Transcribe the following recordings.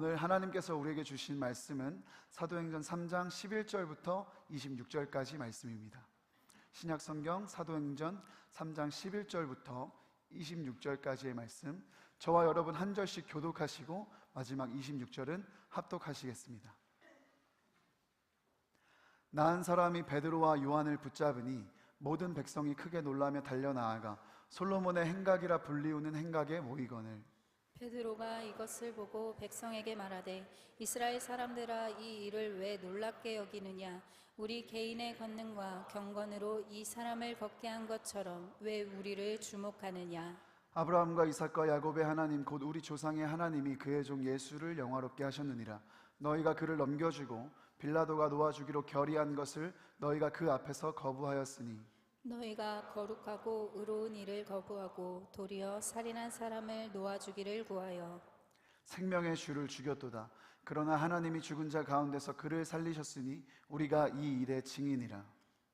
오늘 하나님께서 우리에게 주신 말씀은 사도행전 3장 11절부터 26절까지 말씀입니다. 신약성경 사도행전 3장 11절부터 26절까지의 말씀, 저와 여러분 한 절씩 교독하시고 마지막 26절은 합독하시겠습니다. 나은 사람이 베드로와 요한을 붙잡으니 모든 백성이 크게 놀라며 달려나아가 솔로몬의 행각이라 불리우는 행각에 모이거늘. 베드로가 이것을 보고 백성에게 말하되, 이스라엘 사람들아, 이 일을 왜 놀랍게 여기느냐? 우리 개인의 권능과 경건으로 이 사람을 걷게 한 것처럼 왜 우리를 주목하느냐? 아브라함과 이삭과 야곱의 하나님 곧 우리 조상의 하나님이 그의 종 예수를 영화롭게 하셨느니라. 너희가 그를 넘겨주고 빌라도가 놓아주기로 결의한 것을 너희가 그 앞에서 거부하였으니, 너희가 거룩하고 의로운 일을 거부하고 도리어 살인한 사람을 놓아주기를 구하여 생명의 주를 죽였도다. 그러나 하나님이 죽은 자 가운데서 그를 살리셨으니 우리가 이 일의 증인이라.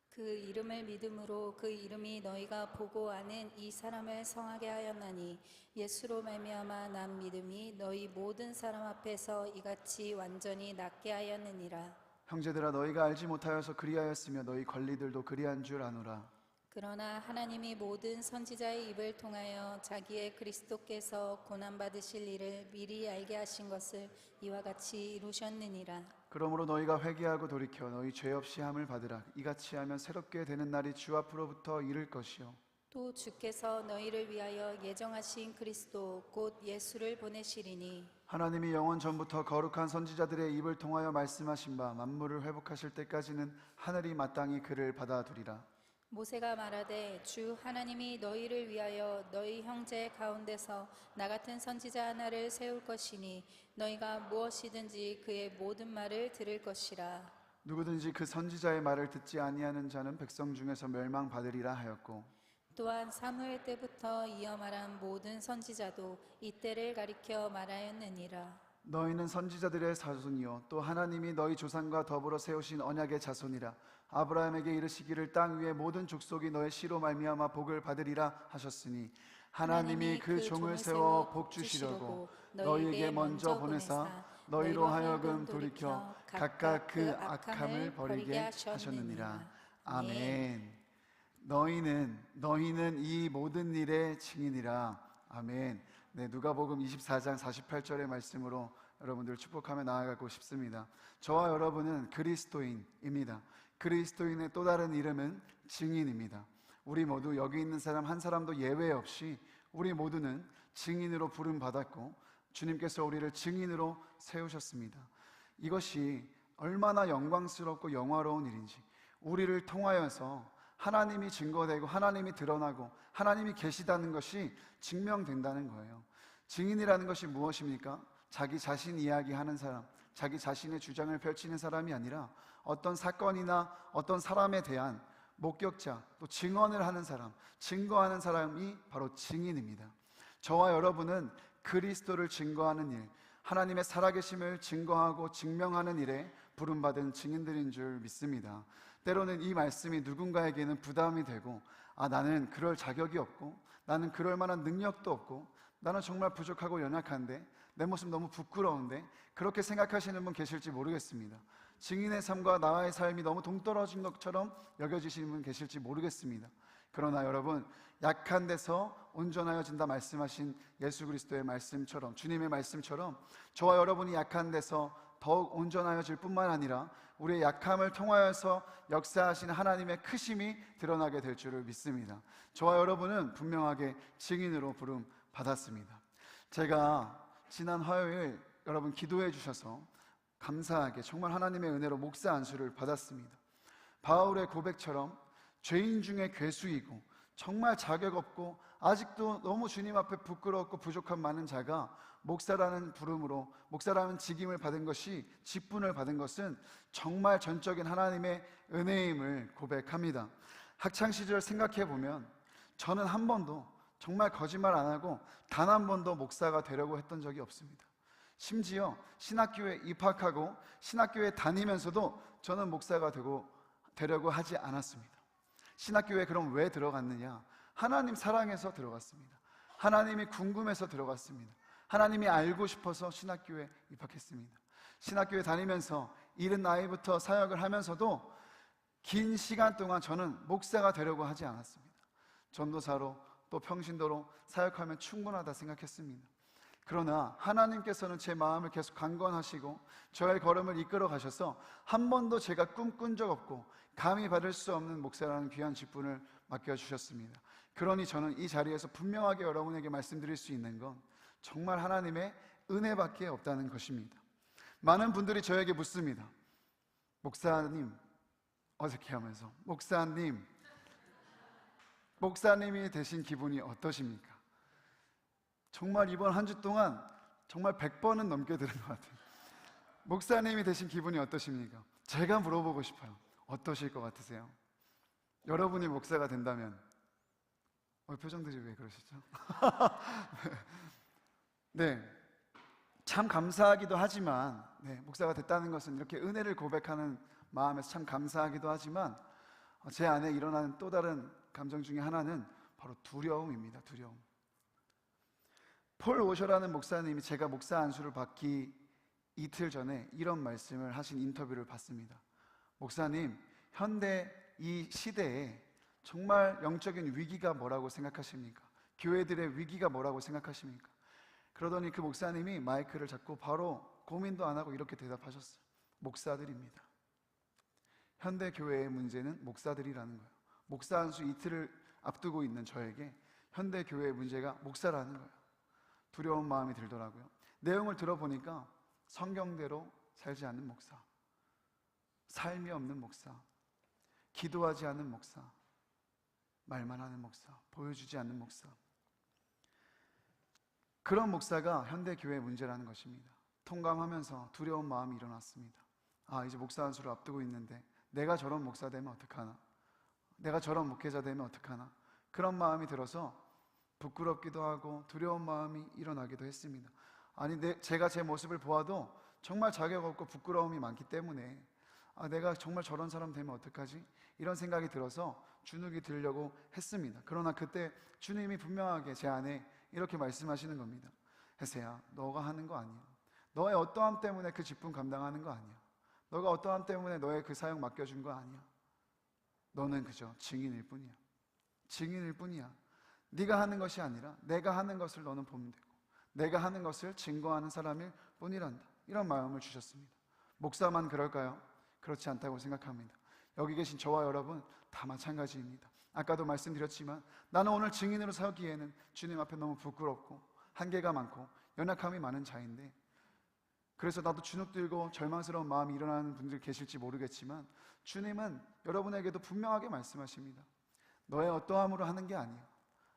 그 이름을 믿음으로 그 이름이 너희가 보고 아는 이 사람을 성하게 하였나니, 예수로 말미암아 난 믿음이 너희 모든 사람 앞에서 이같이 완전히 낫게 하였느니라. 형제들아, 너희가 알지 못하여서 그리하였으며 너희 관리들도 그리한 줄 아노라. 그러나 하나님이 모든 선지자의 입을 통하여 자기의 그리스도께서 고난받으실 일을 미리 알게 하신 것을 이와 같이 이루셨느니라. 그러므로 너희가 회개하고 돌이켜 너희 죄 없이 함을 받으라. 이같이 하면 새롭게 되는 날이 주 앞으로부터 이를 것이요, 또 주께서 너희를 위하여 예정하신 그리스도 곧 예수를 보내시리니, 하나님이 영원 전부터 거룩한 선지자들의 입을 통하여 말씀하신 바 만물을 회복하실 때까지는 하늘이 마땅히 그를 받아두리라. 모세가 말하되, 주 하나님이 너희를 위하여 너희 형제 가운데서 나 같은 선지자 하나를 세울 것이니 너희가 무엇이든지 그의 모든 말을 들을 것이라. 누구든지 그 선지자의 말을 듣지 아니하는 자는 백성 중에서 멸망받으리라 하였고, 또한 사무엘 때부터 이어 말한 모든 선지자도 이때를 가리켜 말하였느니라. 너희는 선지자들의 자손이요 또 하나님이 너희 조상과 더불어 세우신 언약의 자손이라. 아브라함에게 이르시기를 땅 위의 모든 족속이 너의 씨로 말미암아 복을 받으리라 하셨으니, 하나님이 그 종을 세워 복 주시려고 너희에게 먼저 보내사 너희로 하여금 돌이켜 각각 그 악함을 버리게 하셨느니라. 아멘. 너희는 이 모든 일의 증인이라. 아멘. 네, 누가복음 24장 48절의 말씀으로 여러분들 축복하며 나아가고 싶습니다. 저와 여러분은 그리스도인입니다. 그리스도인의 또 다른 이름은 증인입니다. 우리 모두 여기 있는 사람 한 사람도 예외 없이 우리 모두는 증인으로 부름받았고 주님께서 우리를 증인으로 세우셨습니다. 이것이 얼마나 영광스럽고 영화로운 일인지, 우리를 통하여서 하나님이 증거되고 하나님이 드러나고 하나님이 계시다는 것이 증명된다는 거예요. 증인이라는 것이 무엇입니까? 자기 자신 이야기하는 사람, 자기 자신의 주장을 펼치는 사람이 아니라 어떤 사건이나 어떤 사람에 대한 목격자, 또 증언을 하는 사람, 증거하는 사람이 바로 증인입니다. 저와 여러분은 그리스도를 증거하는 일, 하나님의 살아계심을 증거하고 증명하는 일에 부름받은 증인들인 줄 믿습니다. 때로는 이 말씀이 누군가에게는 부담이 되고, 나는 그럴 자격이 없고, 나는 그럴 만한 능력도 없고, 나는 정말 부족하고 연약한데, 내 모습 너무 부끄러운데, 그렇게 생각하시는 분 계실지 모르겠습니다. 증인의 삶과 나의 삶이 너무 동떨어진 것처럼 여겨지시는 분 계실지 모르겠습니다. 그러나 여러분, 약한 데서 온전하여진다 말씀하신 예수 그리스도의 말씀처럼, 주님의 말씀처럼 저와 여러분이 약한 데서 더욱 온전하여질 뿐만 아니라 우리의 약함을 통하여서 역사하신 하나님의 크심이 드러나게 될 줄을 믿습니다. 저와 여러분은 분명하게 증인으로 부름 받았습니다. 제가 지난 화요일 여러분 기도해 주셔서 감사하게 정말 하나님의 은혜로 목사 안수를 받았습니다. 바울의 고백처럼 죄인 중에 괴수이고 정말 자격 없고 아직도 너무 주님 앞에 부끄럽고 부족한 많은 자가 목사라는 부름으로, 목사라는 직임을 받은 것이, 직분을 받은 것은 정말 전적인 하나님의 은혜임을 고백합니다. 학창시절 생각해보면 저는 한 번도, 정말 거짓말 안 하고 단 한 번도 목사가 되려고 했던 적이 없습니다. 심지어 신학교에 입학하고 신학교에 다니면서도 저는 목사가 되려고 하지 않았습니다. 신학교에 그럼 왜 들어갔느냐? 하나님 사랑해서 들어갔습니다. 하나님이 궁금해서 들어갔습니다. 하나님이 알고 싶어서 신학교에 입학했습니다. 신학교에 다니면서 이른 나이부터 사역을 하면서도 긴 시간 동안 저는 목사가 되려고 하지 않았습니다. 전도사로 또 평신도로 사역하면 충분하다 생각했습니다. 그러나 하나님께서는 제 마음을 계속 강권하시고 저의 걸음을 이끌어 가셔서 한 번도 제가 꿈꾼 적 없고 감히 받을 수 없는 목사라는 귀한 직분을 맡겨주셨습니다. 그러니 저는 이 자리에서 분명하게 여러분에게 말씀드릴 수 있는 건 정말 하나님의 은혜밖에 없다는 것입니다. 많은 분들이 저에게 묻습니다. 목사님, 어색해하면서 목사님이 되신 기분이 어떠십니까? 정말 이번 한 주 동안 정말 100번은 넘게 들은 것 같아요. 목사님이 되신 기분이 어떠십니까? 제가 물어보고 싶어요. 어떠실 것 같으세요? 여러분이 목사가 된다면 표정들이 왜 그러시죠? 네, 참 감사하기도 하지만 목사가 됐다는 것은 이렇게 은혜를 고백하는 마음에서 참 감사하기도 하지만 제 안에 일어나는 또 다른 감정 중에 하나는 바로 두려움입니다. 두려움. 폴 오셔라는 목사님이 제가 목사 안수를 받기 이틀 전에 이런 말씀을 하신 인터뷰를 봤습니다. 목사님, 현대 이 시대에 정말 영적인 위기가 뭐라고 생각하십니까? 교회들의 위기가 뭐라고 생각하십니까? 그러더니 그 목사님이 마이크를 잡고 바로 고민도 안 하고 이렇게 대답하셨어요. 목사들입니다. 현대 교회의 문제는 목사들이라는 거예요. 목사 안수 이틀을 앞두고 있는 저에게 현대 교회의 문제가 목사라는 거예요. 두려운 마음이 들더라고요. 내용을 들어보니까 성경대로 살지 않는 목사, 삶이 없는 목사, 기도하지 않는 목사, 말만 하는 목사, 보여주지 않는 목사, 그런 목사가 현대 교회의 문제라는 것입니다. 통감하면서 두려운 마음이 일어났습니다. 이제 목사 안수를 앞두고 있는데 내가 저런 목사 되면 어떡하나, 내가 저런 목회자 되면 어떡하나, 그런 마음이 들어서 부끄럽기도 하고 두려운 마음이 일어나기도 했습니다. 제가 제 모습을 보아도 정말 자격 없고 부끄러움이 많기 때문에 내가 정말 저런 사람 되면 어떡하지? 이런 생각이 들어서 주눅이 들려고 했습니다. 그러나 그때 주님이 분명하게 제 안에 이렇게 말씀하시는 겁니다. 혜세야, 너가 하는 거 아니야. 너의 어떠함 때문에 그 직분 감당하는 거 아니야. 너가 어떠함 때문에 너의 그 사역 맡겨준 거 아니야. 너는 그저 증인일 뿐이야. 증인일 뿐이야. 네가 하는 것이 아니라 내가 하는 것을 너는 보면 되고 내가 하는 것을 증거하는 사람일 뿐이란다. 이런 마음을 주셨습니다. 목사만 그럴까요? 그렇지 않다고 생각합니다. 여기 계신 저와 여러분 다 마찬가지입니다. 아까도 말씀드렸지만 나는 오늘 증인으로 서기에는 주님 앞에 너무 부끄럽고 한계가 많고 연약함이 많은 자인데, 그래서 나도 주눅 들고 절망스러운 마음이 일어나는 분들 계실지 모르겠지만 주님은 여러분에게도 분명하게 말씀하십니다. 너의 어떠함으로 하는 게 아니야.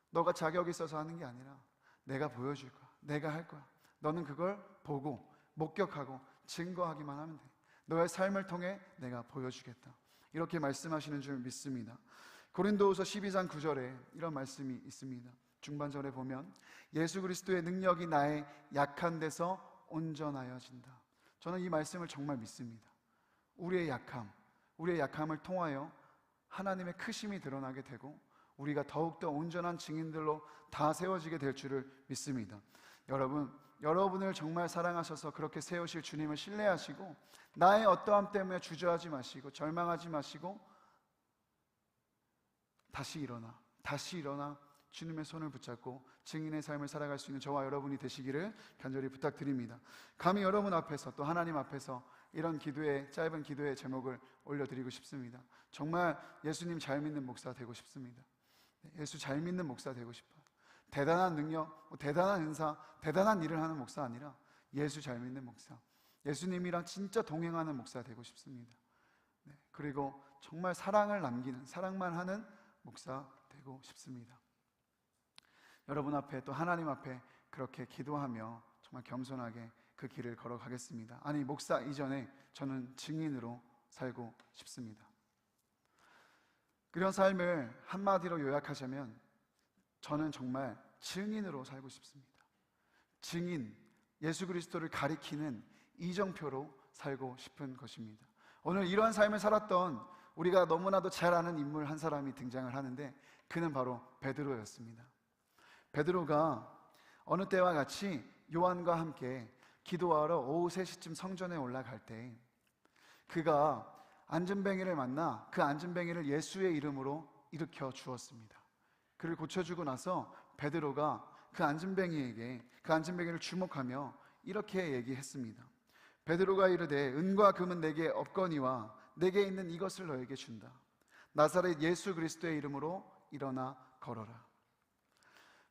너가 자격이 있어서 하는 게 아니라 내가 보여줄 거야. 내가 할 거야. 너는 그걸 보고 목격하고 증거하기만 하면 돼. 너의 삶을 통해 내가 보여주겠다. 이렇게 말씀하시는 줄 믿습니다. 고린도후서 12장 9절에 이런 말씀이 있습니다. 중반절에 보면 예수 그리스도의 능력이 나의 약한 데서 온전하여진다. 저는 이 말씀을 정말 믿습니다. 우리의 약함을 통하여 하나님의 크심이 드러나게 되고 우리가 더욱더 온전한 증인들로 다 세워지게 될 줄을 믿습니다. 여러분을 정말 사랑하셔서 그렇게 세우실 주님을 신뢰하시고 나의 어떠함 때문에 주저하지 마시고 절망하지 마시고 다시 일어나 주님의 손을 붙잡고 증인의 삶을 살아갈 수 있는 저와 여러분이 되시기를 간절히 부탁드립니다. 감히 여러분 앞에서 또 하나님 앞에서 이런 짧은 기도의 제목을 올려드리고 싶습니다. 정말 예수님 잘 믿는 목사 되고 싶습니다. 예수 잘 믿는 목사 되고 싶어요. 대단한 능력, 대단한 은사, 대단한 일을 하는 목사 아니라 예수 잘 믿는 목사, 예수님이랑 진짜 동행하는 목사 되고 싶습니다. 그리고 정말 사랑을 남기는, 사랑만 하는 목사 되고 싶습니다. 여러분 앞에 또 하나님 앞에 그렇게 기도하며 정말 겸손하게 그 길을 걸어가겠습니다. 목사 이전에 저는 증인으로 살고 싶습니다. 그런 삶을 한마디로 요약하자면 저는 정말 증인으로 살고 싶습니다. 증인, 예수 그리스도를 가리키는 이정표로 살고 싶은 것입니다. 오늘 이러한 삶을 살았던 우리가 너무나도 잘 아는 인물 한 사람이 등장을 하는데 그는 바로 베드로였습니다. 베드로가 어느 때와 같이 요한과 함께 기도하러 오후 3시쯤 성전에 올라갈 때 그가 안진뱅이를 만나 그 안진뱅이를 예수의 이름으로 일으켜 주었습니다. 그를 고쳐주고 나서 베드로가 그 안진뱅이를 주목하며 이렇게 얘기했습니다. 베드로가 이르되 은과 금은 내게 없거니와 내게 있는 이것을 너에게 준다. 나사렛 예수 그리스도의 이름으로 일어나 걸어라.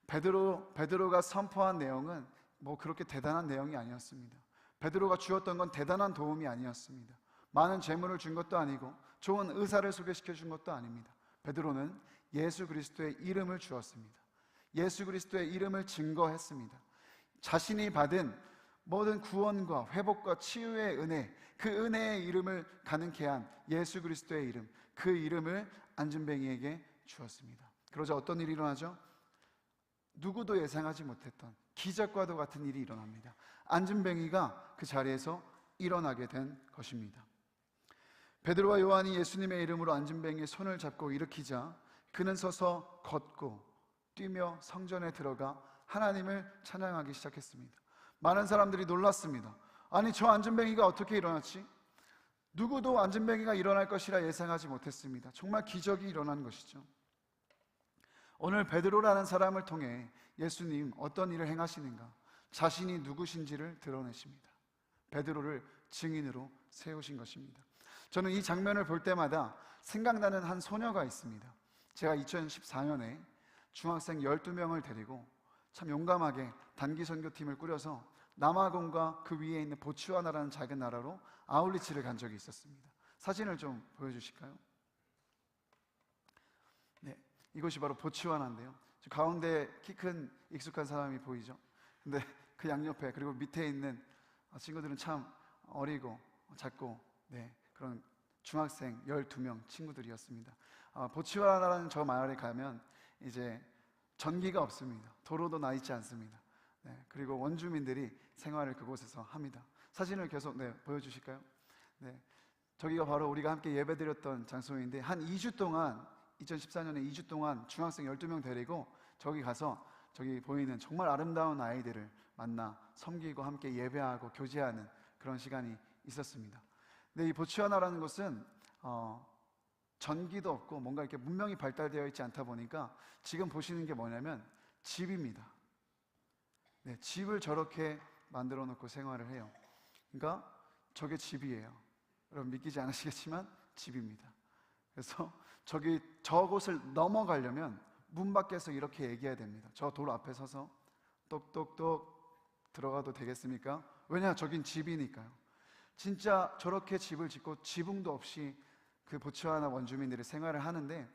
베드로가 선포한 내용은 뭐 그렇게 대단한 내용이 아니었습니다. 베드로가 주었던 건 대단한 도움이 아니었습니다. 많은 재물을 준 것도 아니고 좋은 의사를 소개시켜 준 것도 아닙니다. 베드로는 예수 그리스도의 이름을 주었습니다. 예수 그리스도의 이름을 증거했습니다. 자신이 받은 모든 구원과 회복과 치유의 은혜, 그 은혜의 이름을 가능케 한 예수 그리스도의 이름, 그 이름을 안진뱅이에게 주었습니다. 그러자 어떤 일이 일어나죠? 누구도 예상하지 못했던 기적과도 같은 일이 일어납니다. 안진뱅이가 그 자리에서 일어나게 된 것입니다. 베드로와 요한이 예수님의 이름으로 안진뱅이의 손을 잡고 일으키자 그는 서서 걷고 뛰며 성전에 들어가 하나님을 찬양하기 시작했습니다. 많은 사람들이 놀랐습니다. 아니, 저 안진뱅이가 어떻게 일어났지? 누구도 안진뱅이가 일어날 것이라 예상하지 못했습니다. 정말 기적이 일어난 것이죠. 오늘 베드로라는 사람을 통해 예수님 어떤 일을 행하시는가, 자신이 누구신지를 드러내십니다. 베드로를 증인으로 세우신 것입니다. 저는 이 장면을 볼 때마다 생각나는 한 소녀가 있습니다. 제가 2014년에 중학생 12명을 데리고 참 용감하게 단기 선교팀을 꾸려서 남아공과 그 위에 있는 보츠와나라는 작은 나라로 아울리치를 간 적이 있었습니다. 사진을 좀 보여주실까요? 네, 이곳이 바로 보츠와나인데요. 가운데 키 큰 익숙한 사람이 보이죠? 근데 그 양옆에 그리고 밑에 있는 친구들은 참 어리고 작고 그런 중학생 12명 친구들이었습니다. 보츠와나라는 저 마을에 가면 이제 전기가 없습니다. 도로도 나 있지 않습니다. 그리고 원주민들이 생활을 그곳에서 합니다. 사진을 계속 보여주실까요? 저기가 바로 우리가 함께 예배드렸던 장소인데 한 2주 동안 2014년에 2주 동안 중학생 12명 데리고 저기 가서 저기 보이는 정말 아름다운 아이들을 만나 섬기고 함께 예배하고 교제하는 그런 시간이 있었습니다. 근데 이 보츠와나라는 곳은 전기도 없고 뭔가 이렇게 문명이 발달되어 있지 않다 보니까 지금 보시는 게 뭐냐면 집입니다. 집을 저렇게 만들어 놓고 생활을 해요. 그러니까 저게 집이에요. 여러분 믿기지 않으시겠지만 집입니다. 그래서 저곳을 넘어가려면 문 밖에서 이렇게 얘기해야 됩니다. 저 돌 앞에 서서 똑똑똑 들어가도 되겠습니까? 왜냐, 저긴 집이니까요. 진짜 저렇게 집을 짓고 지붕도 없이 그 보츠와나 원주민들이 생활을 하는데,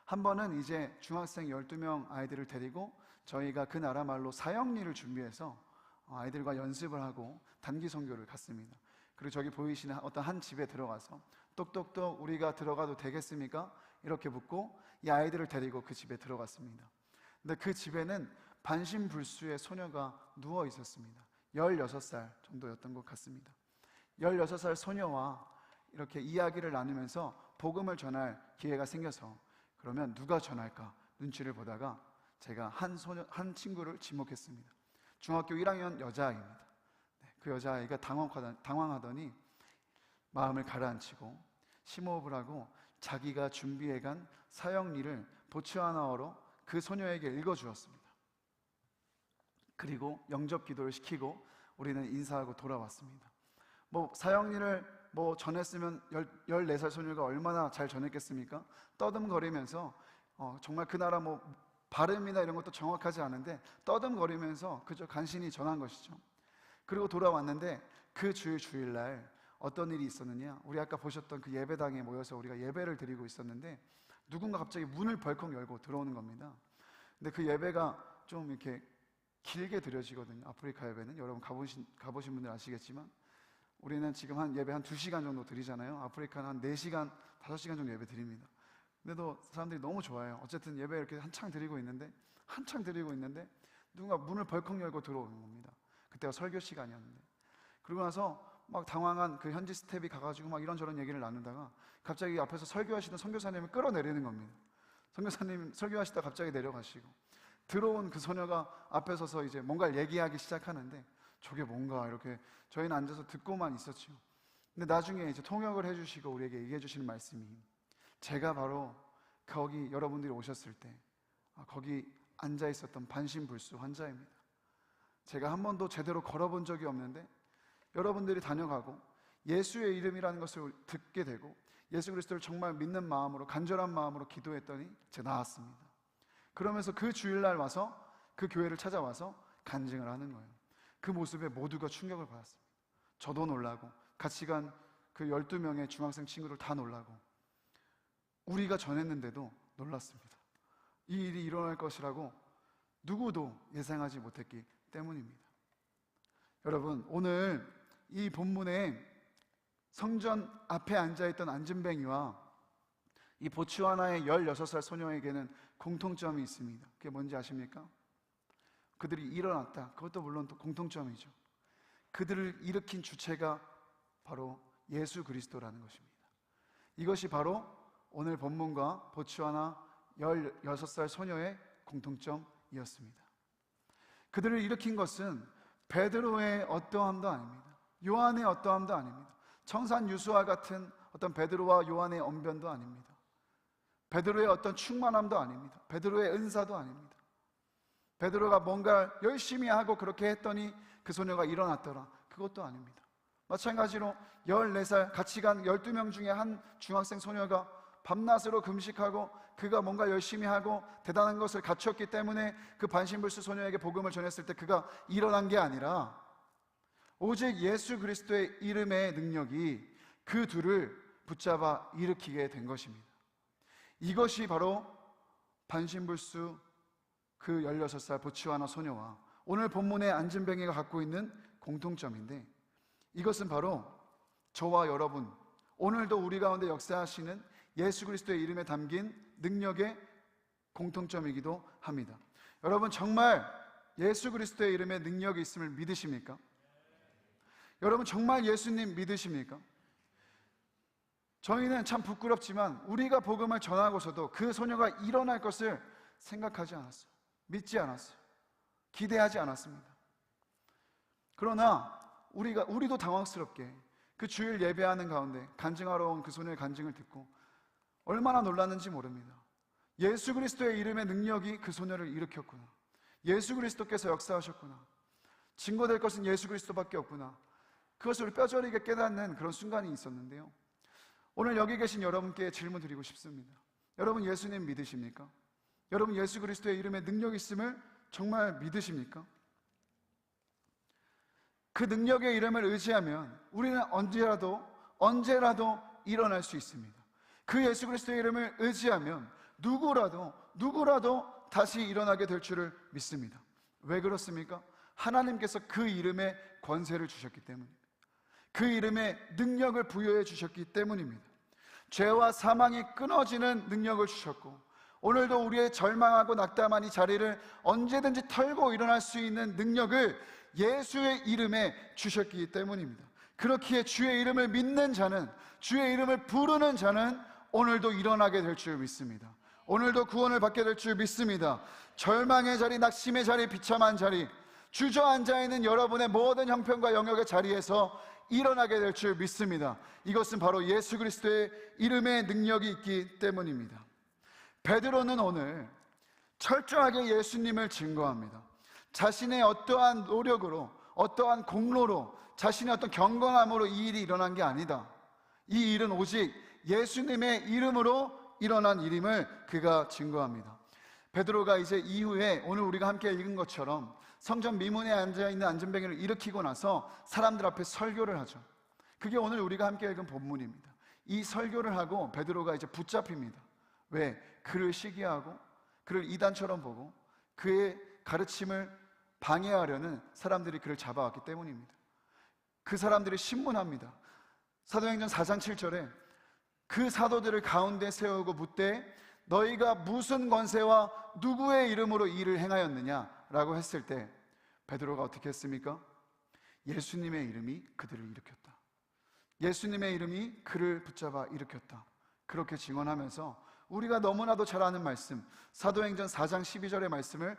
한 번은 이제 중학생 12명 아이들을 데리고 저희가 그 나라 말로 사형리를 준비해서 아이들과 연습을 하고 단기 선교를 갔습니다. 그리고 저기 보이시는 어떤 한 집에 들어가서 똑똑똑 우리가 들어가도 되겠습니까? 이렇게 묻고 이 아이들을 데리고 그 집에 들어갔습니다. 근데 그 집에는 반신불수의 소녀가 누워 있었습니다. 16살 정도였던 것 같습니다. 16살 소녀와 이렇게 이야기를 나누면서 복음을 전할 기회가 생겨서 그러면 누가 전할까 눈치를 보다가 제가 한 친구를 지목했습니다. 중학교 1학년 여자아이입니다. 그 여자아이가 당황하더니 마음을 가라앉히고 심호흡을 하고 자기가 준비해간 사형리를 보츠와나어로 그 소녀에게 읽어주었습니다. 그리고 영접 기도를 시키고 우리는 인사하고 돌아왔습니다. 사형리를 전했으면 14살 소녀가 얼마나 잘 전했겠습니까? 떠듬거리면서 정말 그 나라 발음이나 이런 것도 정확하지 않은데 떠듬거리면서 그저 간신히 전한 것이죠. 그리고 돌아왔는데 그 주일날 어떤 일이 있었느냐, 우리 아까 보셨던 그 예배당에 모여서 우리가 예배를 드리고 있었는데 누군가 갑자기 문을 벌컥 열고 들어오는 겁니다. 근데 그 예배가 좀 이렇게 길게 드려지거든요. 아프리카 예배는 여러분 가보신 분들 아시겠지만 우리는 지금 예배 한 2시간 정도 드리잖아요. 아프리카는 한 4시간, 5시간 정도 예배 드립니다. 근데도 사람들이 너무 좋아해요. 어쨌든 예배 이렇게 한창 드리고 있는데 누군가 문을 벌컥 열고 들어오는 겁니다. 그때가 설교 시간이었는데. 그러고 나서 막 당황한 그 현지 스텝이 가가지고 막 이런저런 얘기를 나누다가 갑자기 앞에서 설교하시던 선교사님을 끌어내리는 겁니다. 선교사님 설교하시다 갑자기 내려가시고 들어온 그 소녀가 앞에 서서 이제 뭔가를 얘기하기 시작하는데 저게 뭔가 이렇게 저희는 앉아서 듣고만 있었죠. 근데 나중에 이제 통역을 해주시고 우리에게 얘기해 주시는 말씀이, 제가 바로 거기 여러분들이 오셨을 때 거기 앉아 있었던 반신불수 환자입니다. 제가 한 번도 제대로 걸어본 적이 없는데 여러분들이 다녀가고 예수의 이름이라는 것을 듣게 되고 예수 그리스도를 정말 믿는 마음으로, 간절한 마음으로 기도했더니 제가 나았습니다. 그러면서 그 주일날 와서 그 교회를 찾아와서 간증을 하는 거예요. 그 모습에 모두가 충격을 받았습니다. 저도 놀라고 같이 간 그 12명의 중학생 친구들 다 놀라고, 우리가 전했는데도 놀랐습니다. 이 일이 일어날 것이라고 누구도 예상하지 못했기 때문입니다. 여러분, 오늘 이 본문에 성전 앞에 앉아있던 안진뱅이와 이 보츠와나의 16살 소녀에게는 공통점이 있습니다. 그게 뭔지 아십니까? 그들이 일어났다. 그것도 물론 또 공통점이죠. 그들을 일으킨 주체가 바로 예수 그리스도라는 것입니다. 이것이 바로 오늘 본문과 보츠와나 16살 소녀의 공통점이었습니다. 그들을 일으킨 것은 베드로의 어떠함도 아닙니다. 요한의 어떠함도 아닙니다. 청산 유수와 같은 어떤 베드로와 요한의 언변도 아닙니다. 베드로의 어떤 충만함도 아닙니다. 베드로의 은사도 아닙니다. 베드로가 뭔가 열심히 하고 그렇게 했더니 그 소녀가 일어났더라, 그것도 아닙니다. 마찬가지로 14살 같이 간 12명 중에 한 중학생 소녀가 밤낮으로 금식하고 그가 뭔가 열심히 하고 대단한 것을 갖췄기 때문에 그 반신불수 소녀에게 복음을 전했을 때 그가 일어난 게 아니라 오직 예수 그리스도의 이름의 능력이 그 둘을 붙잡아 일으키게 된 것입니다. 이것이 바로 반신불수 그 16살 보츠와나 소녀와 오늘 본문의 안진뱅이가 갖고 있는 공통점인데, 이것은 바로 저와 여러분, 오늘도 우리 가운데 역사하시는 예수 그리스도의 이름에 담긴 능력의 공통점이기도 합니다. 여러분, 정말 예수 그리스도의 이름에 능력이 있음을 믿으십니까? 여러분, 정말 예수님 믿으십니까? 저희는 참 부끄럽지만 우리가 복음을 전하고서도 그 소녀가 일어날 것을 생각하지 않았어요. 믿지 않았어요. 기대하지 않았습니다. 그러나 우리도 당황스럽게 그 주일 예배하는 가운데 간증하러 온 그 소녀의 간증을 듣고 얼마나 놀랐는지 모릅니다. 예수 그리스도의 이름의 능력이 그 소녀를 일으켰구나. 예수 그리스도께서 역사하셨구나. 증거될 것은 예수 그리스도밖에 없구나. 그것을 뼈저리게 깨닫는 그런 순간이 있었는데요. 오늘 여기 계신 여러분께 질문 드리고 싶습니다. 여러분, 예수님 믿으십니까? 여러분, 예수 그리스도의 이름에 능력이 있음을 정말 믿으십니까? 그 능력의 이름을 의지하면 우리는 언제라도 일어날 수 있습니다. 그 예수 그리스도의 이름을 의지하면 누구라도 다시 일어나게 될 줄을 믿습니다. 왜 그렇습니까? 하나님께서 그 이름에 권세를 주셨기 때문입니다. 그 이름에 능력을 부여해 주셨기 때문입니다. 죄와 사망이 끊어지는 능력을 주셨고, 오늘도 우리의 절망하고 낙담한 이 자리를 언제든지 털고 일어날 수 있는 능력을 예수의 이름에 주셨기 때문입니다. 그렇기에 주의 이름을 믿는 자는, 주의 이름을 부르는 자는 오늘도 일어나게 될 줄 믿습니다. 오늘도 구원을 받게 될 줄 믿습니다. 절망의 자리, 낙심의 자리, 비참한 자리, 주저앉아 있는 여러분의 모든 형편과 영역의 자리에서 일어나게 될 줄 믿습니다. 이것은 바로 예수 그리스도의 이름의 능력이 있기 때문입니다. 베드로는 오늘 철저하게 예수님을 증거합니다. 자신의 어떠한 노력으로, 어떠한 공로로, 자신의 어떤 경건함으로 이 일이 일어난 게 아니다. 이 일은 오직 예수님의 이름으로 일어난 일임을 그가 증거합니다. 베드로가 이제 이후에 오늘 우리가 함께 읽은 것처럼 성전 미문에 앉아있는 안진뱅이를 일으키고 나서 사람들 앞에 설교를 하죠. 그게 오늘 우리가 함께 읽은 본문입니다. 이 설교를 하고 베드로가 이제 붙잡힙니다. 왜? 그를 시기하고 그를 이단처럼 보고 그의 가르침을 방해하려는 사람들이 그를 잡아왔기 때문입니다. 그 사람들이 신문합니다. 사도행전 4장 7절에 그 사도들을 가운데 세우고 묻되 너희가 무슨 권세와 누구의 이름으로 이 일을 행하였느냐라고 했을 때 베드로가 어떻게 했습니까? 예수님의 이름이 그들을 일으켰다. 예수님의 이름이 그를 붙잡아 일으켰다. 그렇게 증언하면서 우리가 너무나도 잘 아는 말씀, 사도행전 4장 12절의 말씀을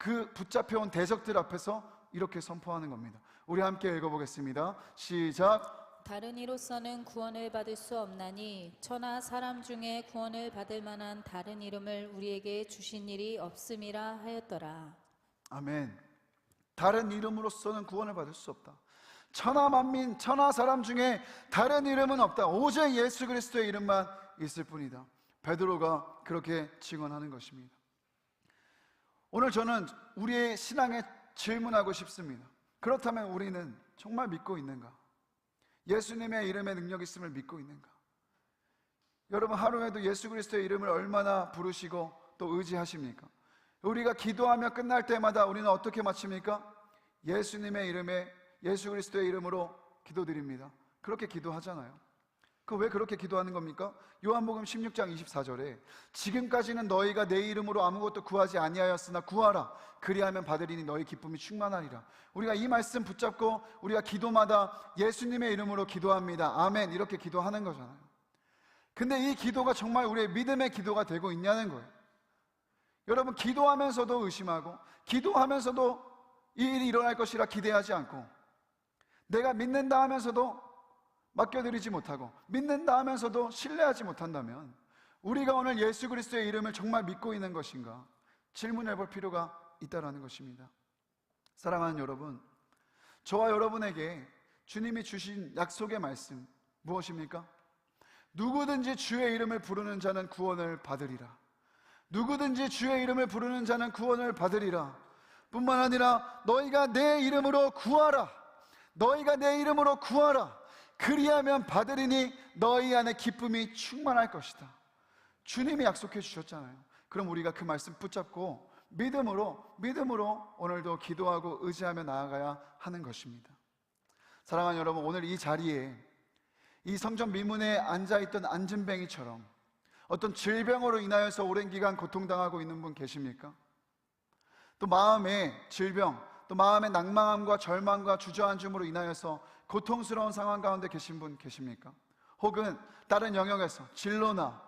그 붙잡혀온 대적들 앞에서 이렇게 선포하는 겁니다. 우리 함께 읽어보겠습니다. 시작. 다른 이로서는 구원을 받을 수 없나니 천하 사람 중에 구원을 받을 만한 다른 이름을 우리에게 주신 일이 없음이라 하였더라. 아멘. 다른 이름으로서는 구원을 받을 수 없다. 천하 만민, 천하 사람 중에 다른 이름은 없다. 오직 예수 그리스도의 이름만 있을 뿐이다. 베드로가 그렇게 증언하는 것입니다. 오늘 저는 우리의 신앙에 질문하고 싶습니다. 그렇다면 우리는 정말 믿고 있는가? 예수님의 이름에 능력이 있음을 믿고 있는가? 여러분, 하루에도 예수 그리스도의 이름을 얼마나 부르시고 또 의지하십니까? 우리가 기도하며 끝날 때마다 우리는 어떻게 마칩니까? 예수님의 이름에, 예수 그리스도의 이름으로 기도드립니다. 그렇게 기도하잖아요. 왜 그렇게 기도하는 겁니까? 요한복음 16장 24절에 지금까지는 너희가 내 이름으로 아무것도 구하지 아니하였으나 구하라 그리하면 받으리니 너희 기쁨이 충만하리라. 우리가 이 말씀 붙잡고 우리가 기도마다 예수님의 이름으로 기도합니다. 아멘, 이렇게 기도하는 거잖아요. 근데 이 기도가 정말 우리의 믿음의 기도가 되고 있냐는 거예요. 여러분, 기도하면서도 의심하고 기도하면서도 이 일이 일어날 것이라 기대하지 않고 내가 믿는다 하면서도 맡겨드리지 못하고 믿는다 하면서도 신뢰하지 못한다면 우리가 오늘 예수 그리스도의 이름을 정말 믿고 있는 것인가 질문해 볼 필요가 있다는 것입니다. 사랑하는 여러분, 저와 여러분에게 주님이 주신 약속의 말씀 무엇입니까? 누구든지 주의 이름을 부르는 자는 구원을 받으리라. 누구든지 주의 이름을 부르는 자는 구원을 받으리라. 뿐만 아니라 너희가 내 이름으로 구하라. 너희가 내 이름으로 구하라. 그리하면 받으리니 너희 안에 기쁨이 충만할 것이다. 주님이 약속해 주셨잖아요. 그럼 우리가 그 말씀 붙잡고 믿음으로 오늘도 기도하고 의지하며 나아가야 하는 것입니다. 사랑하는 여러분, 오늘 이 자리에 이 성전 미문에 앉아있던 안진뱅이처럼 어떤 질병으로 인하여서 오랜 기간 고통당하고 있는 분 계십니까? 또 마음의 질병, 또 마음의 낭망함과 절망과 주저앉음으로 인하여서 고통스러운 상황 가운데 계신 분 계십니까? 혹은 다른 영역에서 진로나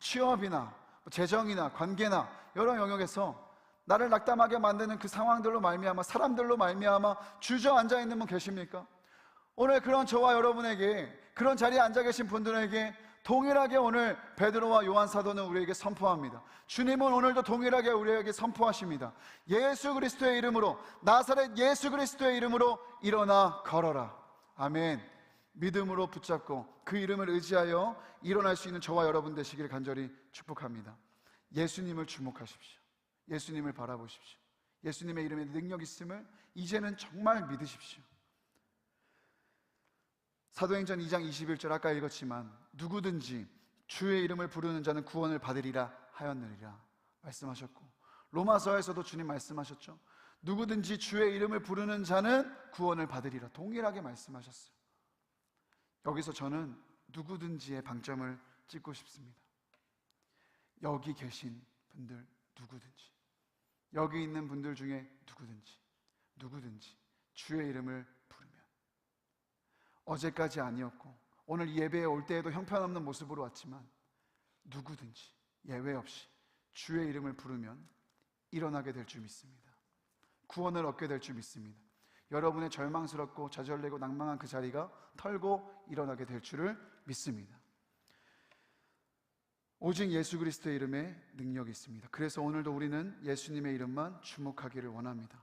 취업이나 재정이나 관계나 여러 영역에서 나를 낙담하게 만드는 그 상황들로 말미암아, 사람들로 말미암아 주저앉아 있는 분 계십니까? 오늘 그런 저와 여러분에게, 그런 자리에 앉아 계신 분들에게 동일하게 오늘 베드로와 요한 사도는 우리에게 선포합니다. 주님은 오늘도 동일하게 우리에게 선포하십니다. 예수 그리스도의 이름으로, 나사렛 예수 그리스도의 이름으로 일어나 걸어라. 아멘. 믿음으로 붙잡고 그 이름을 의지하여 일어날 수 있는 저와 여러분 되시기를 간절히 축복합니다. 예수님을 주목하십시오. 예수님을 바라보십시오. 예수님의 이름에 능력 있음을 이제는 정말 믿으십시오. 사도행전 2장 21절 아까 읽었지만 누구든지 주의 이름을 부르는 자는 구원을 받으리라 하였느니라 말씀하셨고, 로마서에서도 주님 말씀하셨죠. 누구든지 주의 이름을 부르는 자는 구원을 받으리라 동일하게 말씀하셨어요. 여기서 저는 누구든지의 방점을 찍고 싶습니다. 여기 계신 분들 누구든지, 여기 있는 분들 중에 누구든지 주의 이름을 부르면, 어제까지 아니었고 오늘 예배에 올 때에도 형편없는 모습으로 왔지만 누구든지 예외 없이 주의 이름을 부르면 일어나게 될 줄 믿습니다. 구원을 얻게 될 줄 믿습니다. 여러분의 절망스럽고 좌절되고 낭망한 그 자리가 털고 일어나게 될 줄을 믿습니다. 오직 예수 그리스도의 이름에 능력이 있습니다. 그래서 오늘도 우리는 예수님의 이름만 주목하기를 원합니다.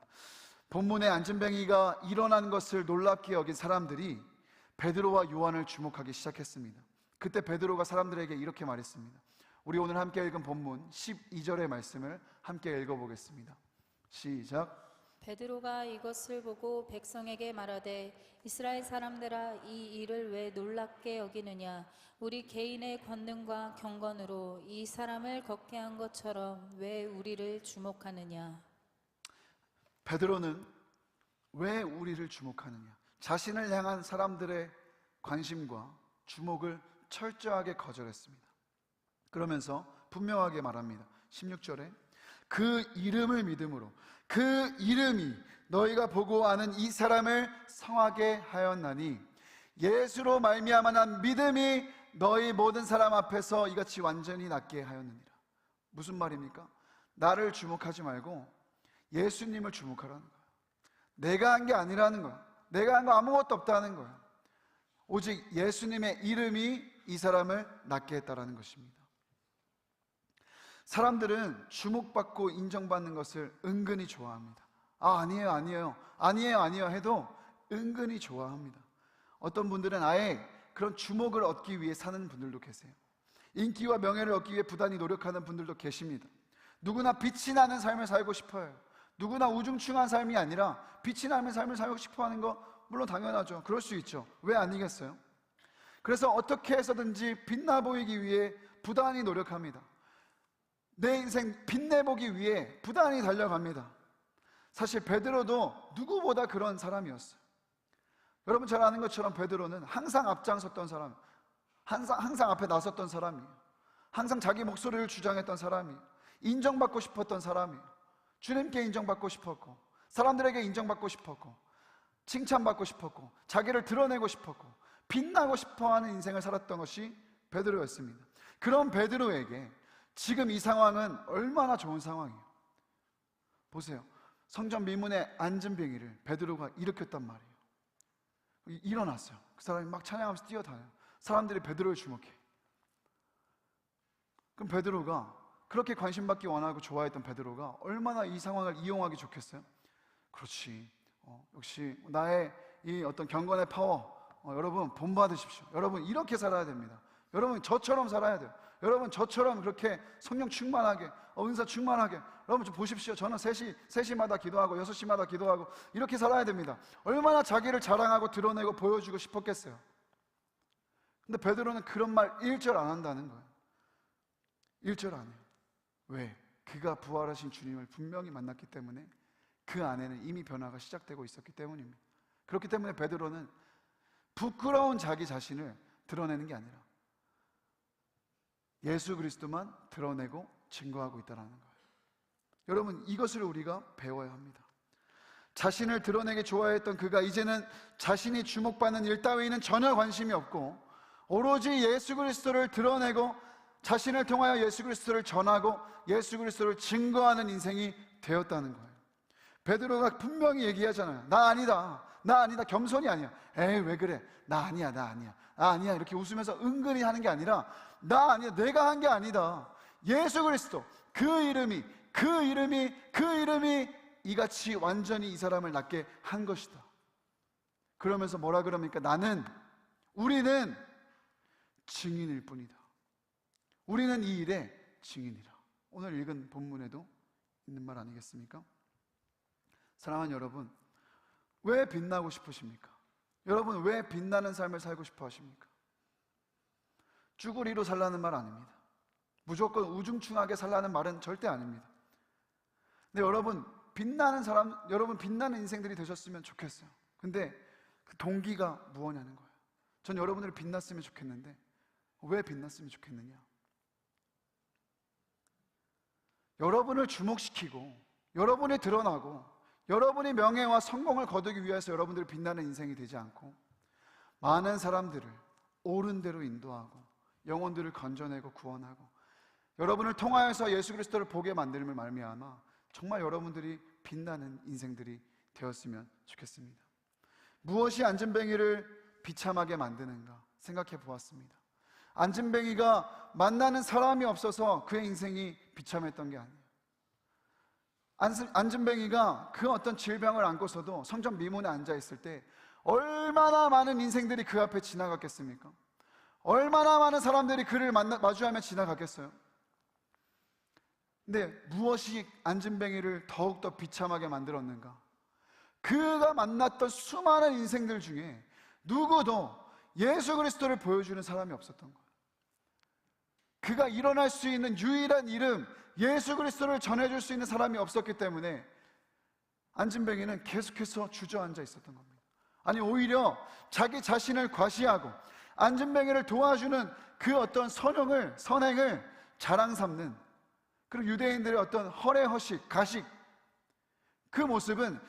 본문의 안진뱅이가 일어난 것을 놀랍게 여긴 사람들이 베드로와 요한을 주목하기 시작했습니다. 그때 베드로가 사람들에게 이렇게 말했습니다. 우리 오늘 함께 읽은 본문 12절의 말씀을 함께 읽어보겠습니다. 시작. 베드로가 이것을 보고 백성에게 말하되 이스라엘 사람들아 이 일을 왜 놀랍게 여기느냐? 우리 개인의 권능과 경건으로 이 사람을 걷게 한 것처럼 왜 우리를 주목하느냐? 베드로는 왜 우리를 주목하느냐? 자신을 향한 사람들의 관심과 주목을 철저하게 거절했습니다. 그러면서 분명하게 말합니다. 16절에 그 이름을 믿음으로, 그 이름이 너희가 보고 아는 이 사람을 성하게 하였나니 예수로 말미암아 난 믿음이 너희 모든 사람 앞에서 이같이 완전히 낫게 하였느니라. 무슨 말입니까? 나를 주목하지 말고 예수님을 주목하라는 거예요. 내가 한 게 아니라는 거예요. 내가 한 거 아무것도 없다는 거예요. 오직 예수님의 이름이 이 사람을 낫게 했다라는 것입니다. 사람들은 주목받고 인정받는 것을 은근히 좋아합니다. 아니에요 해도 은근히 좋아합니다. 어떤 분들은 아예 그런 주목을 얻기 위해 사는 분들도 계세요. 인기와 명예를 얻기 위해 부단히 노력하는 분들도 계십니다. 누구나 빛이 나는 삶을 살고 싶어요. 누구나 우중충한 삶이 아니라 빛이 나는 삶을 살고 싶어 하는 거 물론 당연하죠. 그럴 수 있죠. 왜 아니겠어요? 그래서 어떻게 해서든지 빛나 보이기 위해 부단히 노력합니다. 내 인생 빛내보기 위해 부단히 달려갑니다. 사실 베드로도 누구보다 그런 사람이었어요. 여러분 잘 아는 것처럼 베드로는 항상 앞장섰던 사람, 항상 앞에 나섰던 사람이에요. 항상 자기 목소리를 주장했던 사람이에요. 인정받고 싶었던 사람이에요. 주님께 인정받고 싶었고, 사람들에게 인정받고 싶었고, 칭찬받고 싶었고, 자기를 드러내고 싶었고, 빛나고 싶어하는 인생을 살았던 것이 베드로였습니다. 그런 베드로에게 지금 이 상황은 얼마나 좋은 상황이에요. 보세요. 성전 미문의 안전뱅이를 베드로가 일으켰단 말이에요. 일어났어요. 그 사람이 막 찬양하면서 뛰어다녀요. 사람들이 베드로를 주목해. 그럼 베드로가, 그렇게 관심받기 원하고 좋아했던 베드로가 얼마나 이 상황을 이용하기 좋겠어요? 그렇지. 역시 나의 이 어떤 경건의 파워, 여러분 본받으십시오. 여러분 이렇게 살아야 됩니다. 여러분 저처럼 살아야 돼요. 여러분 저처럼 그렇게 성령 충만하게, 은사 충만하게. 여러분 좀 보십시오. 저는 3시마다 기도하고 6시마다 기도하고 이렇게 살아야 됩니다. 얼마나 자기를 자랑하고 드러내고 보여주고 싶었겠어요. 근데 베드로는 그런 말 1절 안 한다는 거예요. 1절 안 해요. 왜? 그가 부활하신 주님을 분명히 만났기 때문에 그 안에는 이미 변화가 시작되고 있었기 때문입니다. 그렇기 때문에 베드로는 부끄러운 자기 자신을 드러내는 게 아니라 예수 그리스도만 드러내고 증거하고 있다는 거예요. 여러분 이것을 우리가 배워야 합니다. 자신을 드러내기 좋아했던 그가 이제는 자신이 주목받는 일 따위는 전혀 관심이 없고 오로지 예수 그리스도를 드러내고 자신을 통하여 예수 그리스도를 전하고 예수 그리스도를 증거하는 인생이 되었다는 거예요. 베드로가 분명히 얘기하잖아요. 나 아니다. 겸손이 아니야. 에이 왜 그래? 나 아니야. 이렇게 웃으면서 은근히 하는 게 아니라 나 아니야. 내가 한 게 아니다. 예수 그리스도 그 이름이 이같이 완전히 이 사람을 낫게 한 것이다. 그러면서 뭐라 그럽니까? 우리는 증인일 뿐이다. 우리는 이 일의 증인이라. 오늘 읽은 본문에도 있는 말 아니겠습니까? 사랑하는 여러분, 왜 빛나고 싶으십니까? 여러분 왜 빛나는 삶을 살고 싶어 하십니까? 쭈구리로 살라는 말 아닙니다. 무조건 우중충하게 살라는 말은 절대 아닙니다. 근데 여러분 빛나는 인생들이 되셨으면 좋겠어요. 근데 그 동기가 무엇냐는 거예요. 전 여러분들이 빛났으면 좋겠는데 왜 빛났으면 좋겠느냐? 여러분을 주목시키고 여러분이 드러나고 여러분이 명예와 성공을 거두기 위해서 여러분들이 빛나는 인생이 되지 않고 많은 사람들을 옳은 대로 인도하고 영혼들을 건져내고 구원하고 여러분을 통하여서 예수 그리스도를 보게 만들음을 말미암아 정말 여러분들이 빛나는 인생들이 되었으면 좋겠습니다. 무엇이 안전뱅이를 비참하게 만드는가 생각해 보았습니다. 안전뱅이가 만나는 사람이 없어서 그의 인생이 비참했던 게 아니에요. 안전뱅이가 그 어떤 질병을 안고서도 성전 미문에 앉아있을 때 얼마나 많은 인생들이 그 앞에 지나갔겠습니까? 얼마나 많은 사람들이 그를 마주하며 지나갔겠어요? 근데 무엇이 안전뱅이를 더욱더 비참하게 만들었는가? 그가 만났던 수많은 인생들 중에 누구도 예수 그리스도를 보여주는 사람이 없었던 거예요. 그가 일어날 수 있는 유일한 이름 예수 그리스도를 전해줄 수 있는 사람이 없었기 때문에 안진뱅이는 계속해서 주저앉아 있었던 겁니다. 아니 오히려 자기 자신을 과시하고 안진뱅이를 도와주는 그 어떤 선행을 자랑 삼는, 그리고 유대인들의 어떤 허례허식, 가식, 그 모습은,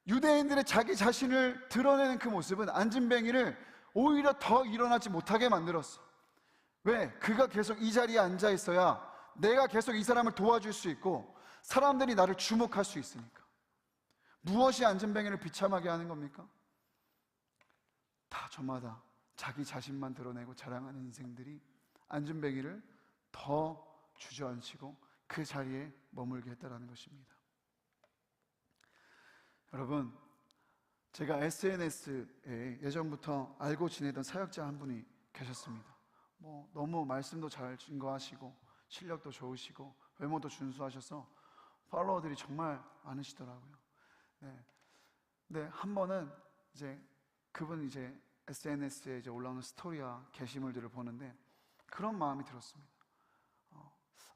유대인들의 자기 자신을 드러내는 그 모습은 안진뱅이를 오히려 더 일어나지 못하게 만들었어. 왜? 그가 계속 이 자리에 앉아 있어야 내가 계속 이 사람을 도와줄 수 있고 사람들이 나를 주목할 수 있으니까. 무엇이 안전뱅이를 비참하게 하는 겁니까? 다 저마다 자기 자신만 드러내고 자랑하는 인생들이 안전뱅이를 더 주저앉히고 그 자리에 머물게 했다는 것입니다. 여러분, 제가 SNS에 예전부터 알고 지내던 사역자 한 분이 계셨습니다. 너무 말씀도 잘 증거하시고 실력도 좋으시고 외모도 준수하셔서 팔로워들이 정말 많으시더라고요. 네, 한 번은 그분 SNS에 올라오는 스토리와 게시물들을 보는데 그런 마음이 들었습니다.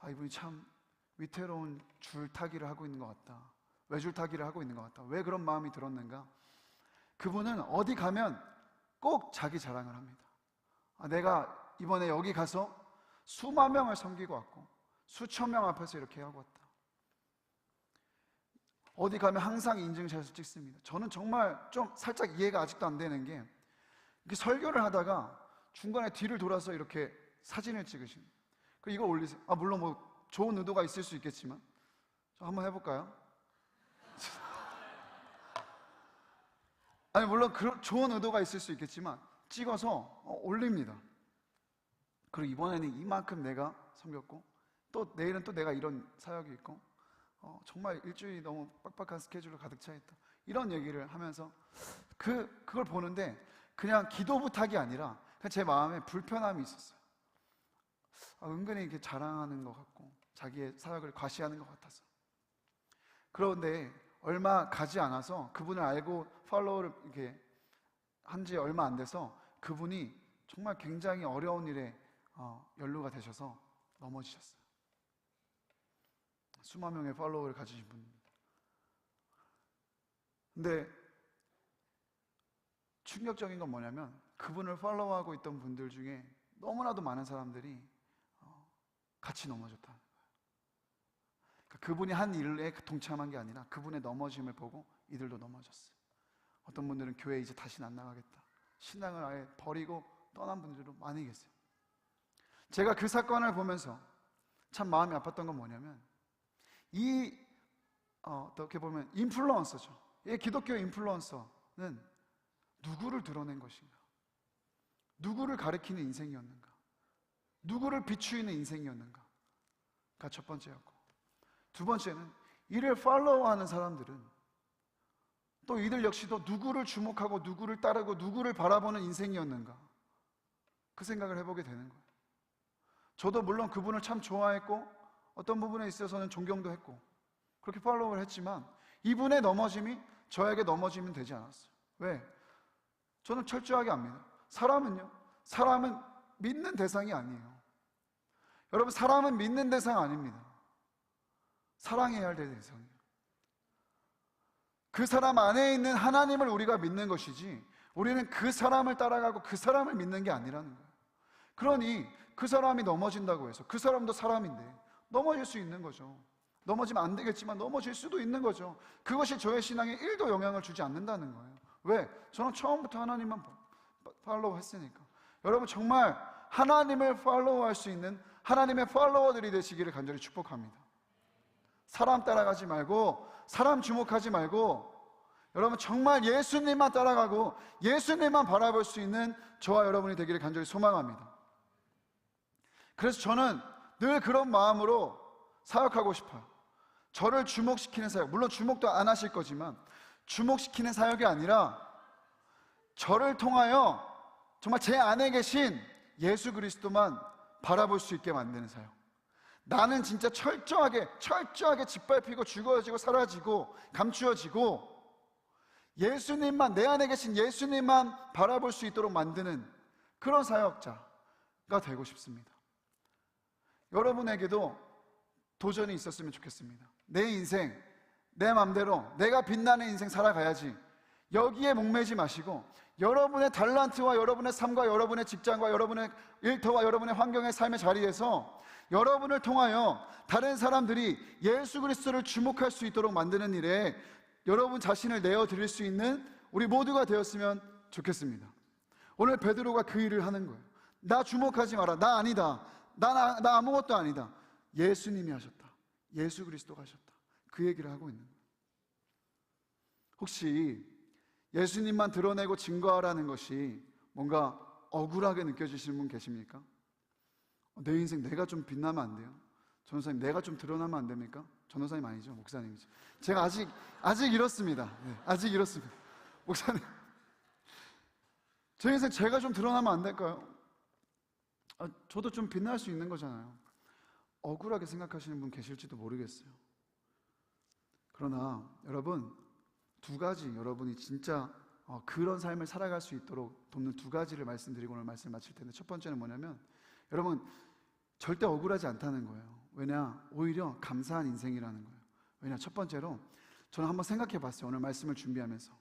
이분이 참 위태로운 줄타기를 하고 있는 것 같다. 외줄타기를 하고 있는 것 같다. 왜 그런 마음이 들었는가? 그분은 어디 가면 꼭 자기 자랑을 합니다. 내가 이번에 여기 가서 수만 명을 섬기고 왔고 수천 명 앞에서 이렇게 하고 왔다. 어디 가면 항상 인증샷을 찍습니다. 저는 정말 좀 살짝 이해가 아직도 안 되는 게 이렇게 설교를 하다가 중간에 뒤를 돌아서 이렇게 사진을 찍으십니다. 이걸 올리세요. 물론 좋은 의도가 있을 수 있겠지만 한번 해볼까요? 물론 좋은 의도가 있을 수 있겠지만 찍어서 올립니다. 그리고 이번에는 이만큼 내가 섬겼고 또 내일은 또 내가 이런 사역이 있고 정말 일주일이 너무 빡빡한 스케줄로 가득 차 있다. 이런 얘기를 하면서 그걸 보는데 그냥 기도 부탁이 아니라 그냥 제 마음에 불편함이 있었어요. 은근히 이렇게 자랑하는 것 같고 자기의 사역을 과시하는 것 같아서. 그런데 얼마 가지 않아서 그분을 알고 팔로우를 이렇게 한 지 얼마 안 돼서 그분이 정말 굉장히 어려운 일에 연루가 되셔서 넘어지셨어요. 수만 명의 팔로워를 가지신 분입니다. 근데 충격적인 건 뭐냐면 그분을 팔로우하고 있던 분들 중에 너무나도 많은 사람들이 같이 넘어졌다는 거예요. 그분이 한 일에 동참한 게 아니라 그분의 넘어짐을 보고 이들도 넘어졌어요. 어떤 분들은 교회 이제 다시는 안 나가겠다, 신앙을 아예 버리고 떠난 분들도 많이 계세요. 제가 그 사건을 보면서 참 마음이 아팠던 건 뭐냐면 어떻게 보면 인플루언서죠. 이 기독교 인플루언서는 누구를 드러낸 것인가? 누구를 가리키는 인생이었는가? 누구를 비추이는 인생이었는가? 가 첫 번째였고, 두 번째는 이를 팔로우하는 사람들은 또 이들 역시도 누구를 주목하고 누구를 따르고 누구를 바라보는 인생이었는가? 그 생각을 해보게 되는 거예요. 저도 물론 그분을 참 좋아했고 어떤 부분에 있어서는 존경도 했고 그렇게 팔로우를 했지만 이분의 넘어짐이 저에게 넘어지면 되지 않았어요. 왜? 저는 철저하게 압니다. 사람은 믿는 대상이 아니에요. 여러분, 사람은 믿는 대상 아닙니다. 사랑해야 할 대상이에요. 그 사람 안에 있는 하나님을 우리가 믿는 것이지 우리는 그 사람을 따라가고 그 사람을 믿는 게 아니라는 거예요. 그러니 그 사람이 넘어진다고 해서 그 사람도 사람인데 넘어질 수 있는 거죠. 넘어지면 안 되겠지만 넘어질 수도 있는 거죠. 그것이 저의 신앙에 1도 영향을 주지 않는다는 거예요. 왜? 저는 처음부터 하나님만 팔로우 했으니까. 여러분, 정말 하나님을 팔로우할 수 있는 하나님의 팔로워들이 되시기를 간절히 축복합니다. 사람 따라가지 말고 사람 주목하지 말고 여러분 정말 예수님만 따라가고 예수님만 바라볼 수 있는 저와 여러분이 되기를 간절히 소망합니다. 그래서 저는 늘 그런 마음으로 사역하고 싶어요. 저를 주목시키는 사역, 물론 주목도 안 하실 거지만 주목시키는 사역이 아니라 저를 통하여 정말 제 안에 계신 예수 그리스도만 바라볼 수 있게 만드는 사역. 나는 진짜 철저하게 짓밟히고 죽어지고 사라지고 감추어지고 예수님만, 내 안에 계신 예수님만 바라볼 수 있도록 만드는 그런 사역자가 되고 싶습니다. 여러분에게도 도전이 있었으면 좋겠습니다. 내 인생, 내 맘대로 내가 빛나는 인생 살아가야지, 여기에 목매지 마시고 여러분의 달란트와 여러분의 삶과 여러분의 직장과 여러분의 일터와 여러분의 환경의 삶의 자리에서 여러분을 통하여 다른 사람들이 예수 그리스도를 주목할 수 있도록 만드는 일에 여러분 자신을 내어드릴 수 있는 우리 모두가 되었으면 좋겠습니다. 오늘 베드로가 그 일을 하는 거예요. 나 주목하지 마라. 나 아니다. 나 아무것도 아니다. 예수님이 하셨다. 예수 그리스도가 하셨다. 그 얘기를 하고 있는 거예요. 혹시 예수님만 드러내고 증거하라는 것이 뭔가 억울하게 느껴지시는 분 계십니까? 내 인생 내가 좀 빛나면 안 돼요? 전도사님, 내가 좀 드러나면 안 됩니까? 전도사님 아니죠, 목사님이죠. 제가 아직 이렇습니다. 네, 아직 이렇습니다. 목사님, 제 인생 제가 좀 드러나면 안 될까요? 저도 좀 빛날 수 있는 거잖아요. 억울하게 생각하시는 분 계실지도 모르겠어요. 그러나 여러분, 두 가지, 여러분이 진짜 그런 삶을 살아갈 수 있도록 돕는 두 가지를 말씀드리고 오늘 말씀을 마칠 텐데, 첫 번째는 뭐냐면, 여러분 절대 억울하지 않다는 거예요. 왜냐? 오히려 감사한 인생이라는 거예요. 왜냐? 첫 번째로 저는 한번 생각해 봤어요. 오늘 말씀을 준비하면서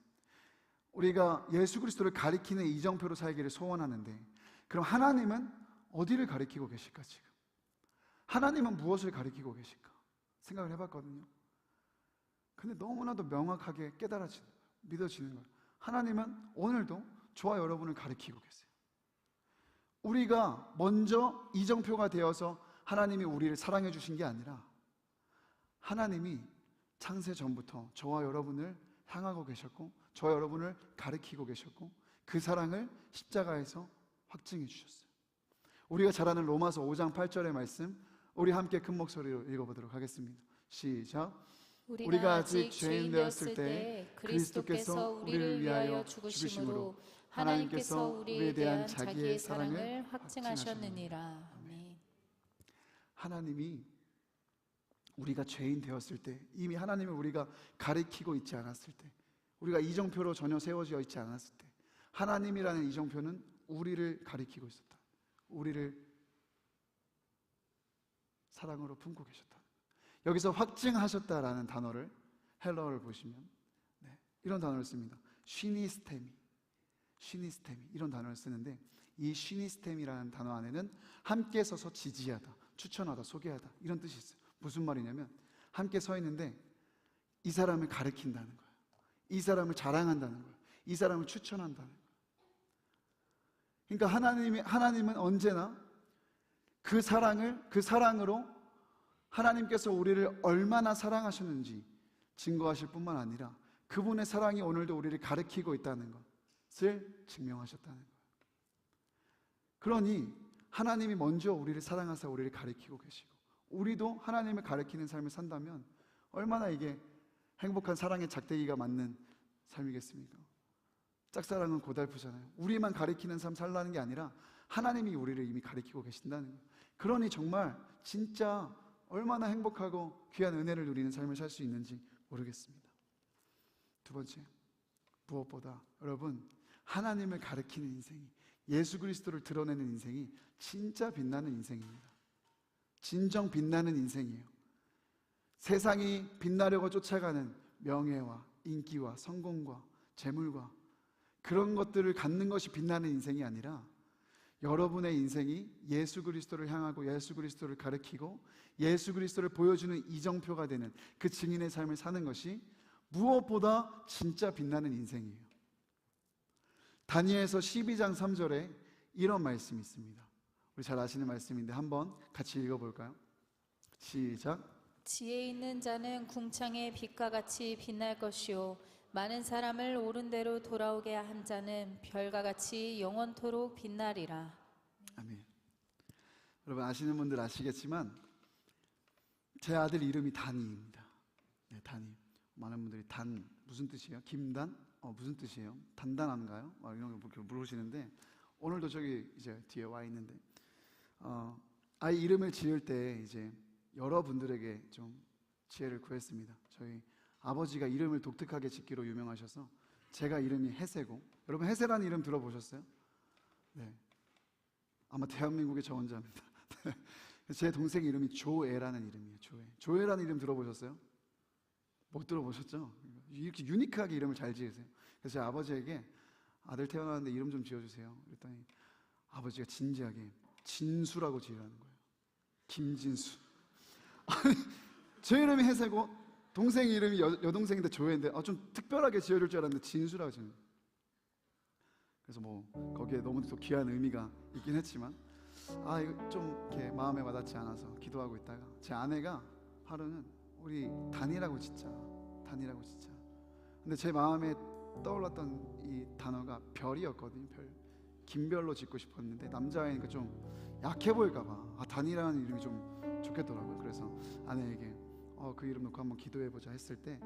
우리가 예수 그리스도를 가리키는 이정표로 살기를 소원하는데, 그럼 하나님은 어디를 가리키고 계실까? 지금 하나님은 무엇을 가리키고 계실까? 생각을 해봤거든요. 근데 너무나도 명확하게 깨달아지는 거예요. 믿어지는 거예요. 하나님은 오늘도 저와 여러분을 가리키고 계세요. 우리가 먼저 이정표가 되어서 하나님이 우리를 사랑해 주신 게 아니라, 하나님이 창세 전부터 저와 여러분을 향하고 계셨고, 저와 여러분을 가리키고 계셨고, 그 사랑을 십자가에서 확증해 주셨어요. 우리가 잘 아는 로마서 5장 8절의 말씀, 우리 함께 큰 목소리로 읽어보도록 하겠습니다. 시작. 우리가 아직 죄인 되었을 때 그리스도께서 우리를 위하여 죽으심으로 하나님께서 우리에 대한 자기의 사랑을 확증하셨느니라. 아멘. 하나님이 우리가 죄인 되었을 때, 이미 하나님을 우리가 가리키고 있지 않았을 때, 우리가 이정표로 전혀 세워져 있지 않았을 때, 하나님이라는 이정표는 우리를 가리키고 있었다. 우리를 사랑으로 품고 계셨다. 여기서 확증하셨다라는 단어를, 헬러어를 보시면 이런 단어를 씁니다. 쉬니스테미 이런 단어를 쓰는데, 이 쉬니스템이라는 단어 안에는 함께 서서 지지하다, 추천하다, 소개하다 이런 뜻이 있어요. 무슨 말이냐면, 함께 서 있는데 이 사람을 가리킨다는 거예요. 이 사람을 자랑한다는 거예요. 이 사람을 추천한다는 거예요. 그러니까 하나님은 언제나 그 사랑으로 하나님께서 우리를 얼마나 사랑하셨는지 증거하실 뿐만 아니라, 그분의 사랑이 오늘도 우리를 가리키고 있다는 것을 증명하셨다는 거예요. 그러니 하나님이 먼저 우리를 사랑하사 우리를 가리키고 계시고, 우리도 하나님을 가리키는 삶을 산다면 얼마나 이게 행복한 사랑의 작대기가 맞는 삶이겠습니까? 짝사랑은 고달프잖아요. 우리만 가리키는 삶 살라는 게 아니라 하나님이 우리를 이미 가리키고 계신다는 거예요. 그러니 정말 진짜 얼마나 행복하고 귀한 은혜를 누리는 삶을 살 수 있는지 모르겠습니다. 두 번째, 무엇보다 여러분, 하나님을 가리키는 인생이, 예수 그리스도를 드러내는 인생이 진짜 빛나는 인생입니다. 진정 빛나는 인생이에요. 세상이 빛나려고 쫓아가는 명예와 인기와 성공과 재물과 그런 것들을 갖는 것이 빛나는 인생이 아니라, 여러분의 인생이 예수 그리스도를 향하고 예수 그리스도를 가리키고 예수 그리스도를 보여주는 이정표가 되는 그 증인의 삶을 사는 것이 무엇보다 진짜 빛나는 인생이에요. 다니엘서 12장 3절에 이런 말씀이 있습니다. 우리 잘 아시는 말씀인데 한번 같이 읽어볼까요? 시작. 지혜 있는 자는 궁창의 빛과 같이 빛날 것이요 많은 사람을 옳은 대로 돌아오게 한 자는 별과 같이 영원토록 빛나리라. 아멘. 여러분 아시는 분들 아시겠지만 제 아들 이름이 단이입니다. 네, 단이. 많은 분들이 단 무슨 뜻이에요? 김단? 무슨 뜻이에요? 단단한가요? 이런 거 물으시는데, 오늘도 저기 이제 뒤에 와 있는데, 아이 이름을 지을 때 이제 여러분들에게 좀 지혜를 구했습니다. 저희 아버지가 이름을 독특하게 짓기로 유명하셔서 제가 이름이 해세고, 여러분 해세라는 이름 들어보셨어요? 네, 아마 대한민국의 저 혼자입니다. 제 동생 이름이 조애라는 이름이에요. 조애라는 이름 들어보셨어요? 못 들어보셨죠? 이렇게 유니크하게 이름을 잘 지으세요. 그래서 제 아버지에게 아들 태어났는데 이름 좀 지어주세요. 그랬더니 아버지가 진지하게 진수라고 지으라는 거예요. 김진수. 아니, 제 이름이 해세고 동생 이름이 여동생인데 조혜인데 좀 특별하게 지어줄 줄 알았는데 진수라고 지은 거예요. 그래서 뭐 거기에 너무 또 귀한 의미가 있긴 했지만 이거 좀 이렇게 마음에 와닿지 않아서 기도하고 있다가 제 아내가 하루는 우리 단이라고 짓자. 근데 제 마음에 떠올랐던 이 단어가 별이었거든요. 별. 김별로 짓고 싶었는데 남자애니까 좀 약해 보일까봐 단이라는 이름이 좀 좋겠더라고요. 그래서 아내에게 그 이름 놓고 한번 기도해보자 했을 때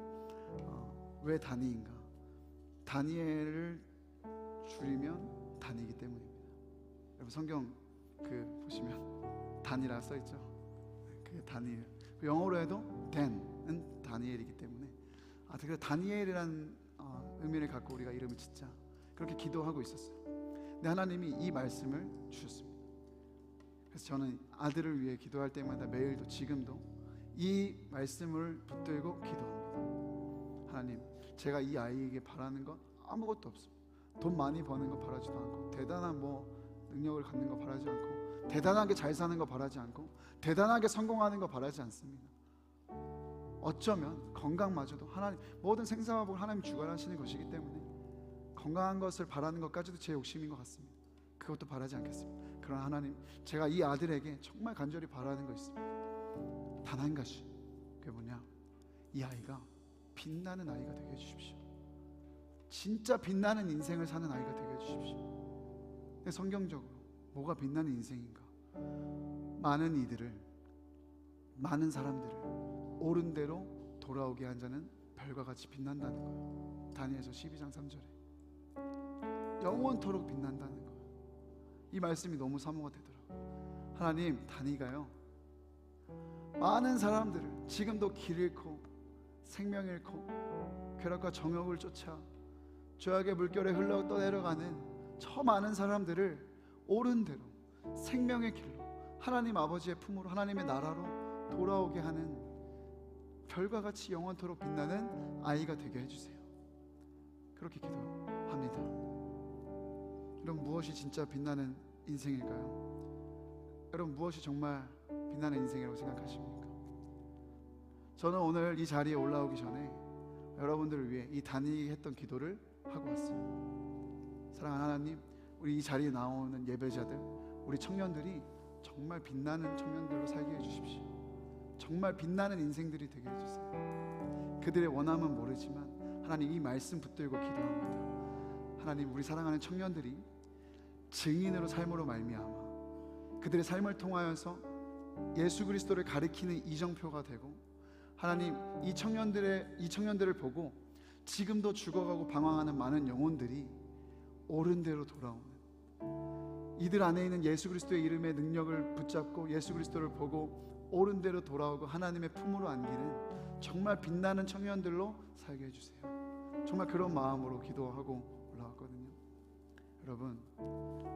왜 다니인가? 다니엘을 줄이면 다니기 때문입니다. 여러분 성경 보시면 단이라 써있죠. 그 다니엘, 영어로 해도 dan은 다니엘이기 때문에 그래서 다니엘이라는 의미를 갖고 우리가 이름을 짓자 그렇게 기도하고 있었어요. 근데 하나님이 이 말씀을 주셨습니다. 그래서 저는 아들을 위해 기도할 때마다 매일도 지금도 이 말씀을 붙들고 기도합니다. 하나님, 제가 이 아이에게 바라는 건 아무것도 없습니다. 돈 많이 버는 거 바라지도 않고, 대단한 능력을 갖는 거 바라지 않고, 대단하게 잘 사는 거 바라지 않고, 대단하게 성공하는 거 바라지 않습니다. 어쩌면 건강마저도 하나님, 모든 생사화복을 하나님 주관하시는 것이기 때문에 건강한 것을 바라는 것까지도 제 욕심인 것 같습니다. 그것도 바라지 않겠습니다. 그러나 하나님, 제가 이 아들에게 정말 간절히 바라는 거 있습니다. 단 한 가지, 그게 뭐냐? 이 아이가 빛나는 아이가 되게 해주십시오. 진짜 빛나는 인생을 사는 아이가 되게 해주십시오. 근데 성경적으로 뭐가 빛나는 인생인가? 많은 사람들을 옳은 대로 돌아오게 한 자는 별과 같이 빛난다는 거예요. 다니엘서 12장 3절에 영원토록 빛난다는 거예요. 이 말씀이 너무 사모가 되더라고요. 하나님, 다니가요 많은 사람들을 지금도 길 잃고 생명 잃고 쾌락과 정욕을 쫓아 죄악의 물결에 흘러 떠내려가는 저 많은 사람들을 옳은 대로 생명의 길로 하나님 아버지의 품으로 하나님의 나라로 돌아오게 하는 별과 같이 영원토록 빛나는 아이가 되게 해주세요. 그렇게 기도합니다. 여러분, 무엇이 진짜 빛나는 인생일까요? 여러분, 무엇이 정말 빛나는 인생이라고 생각하십니까? 저는 오늘 이 자리에 올라오기 전에 여러분들을 위해 이 다니엘이 했던 기도를 하고 왔어요. 사랑하는 하나님, 우리 이 자리에 나오는 예배자들, 우리 청년들이 정말 빛나는 청년들로 살게 해주십시오. 정말 빛나는 인생들이 되게 해주세요. 그들의 원함은 모르지만 하나님, 이 말씀 붙들고 기도합니다. 하나님, 우리 사랑하는 청년들이 증인으로 삶으로 말미암아 그들의 삶을 통하여서 예수 그리스도를 가리키는 이정표가 되고, 하나님, 이 청년들을 보고 지금도 죽어가고 방황하는 많은 영혼들이 옳은 대로 돌아오는, 이들 안에 있는 예수 그리스도의 이름의 능력을 붙잡고 예수 그리스도를 보고 옳은 대로 돌아오고 하나님의 품으로 안기는 정말 빛나는 청년들로 살게 해주세요. 정말 그런 마음으로 기도하고 올라왔거든요. 여러분,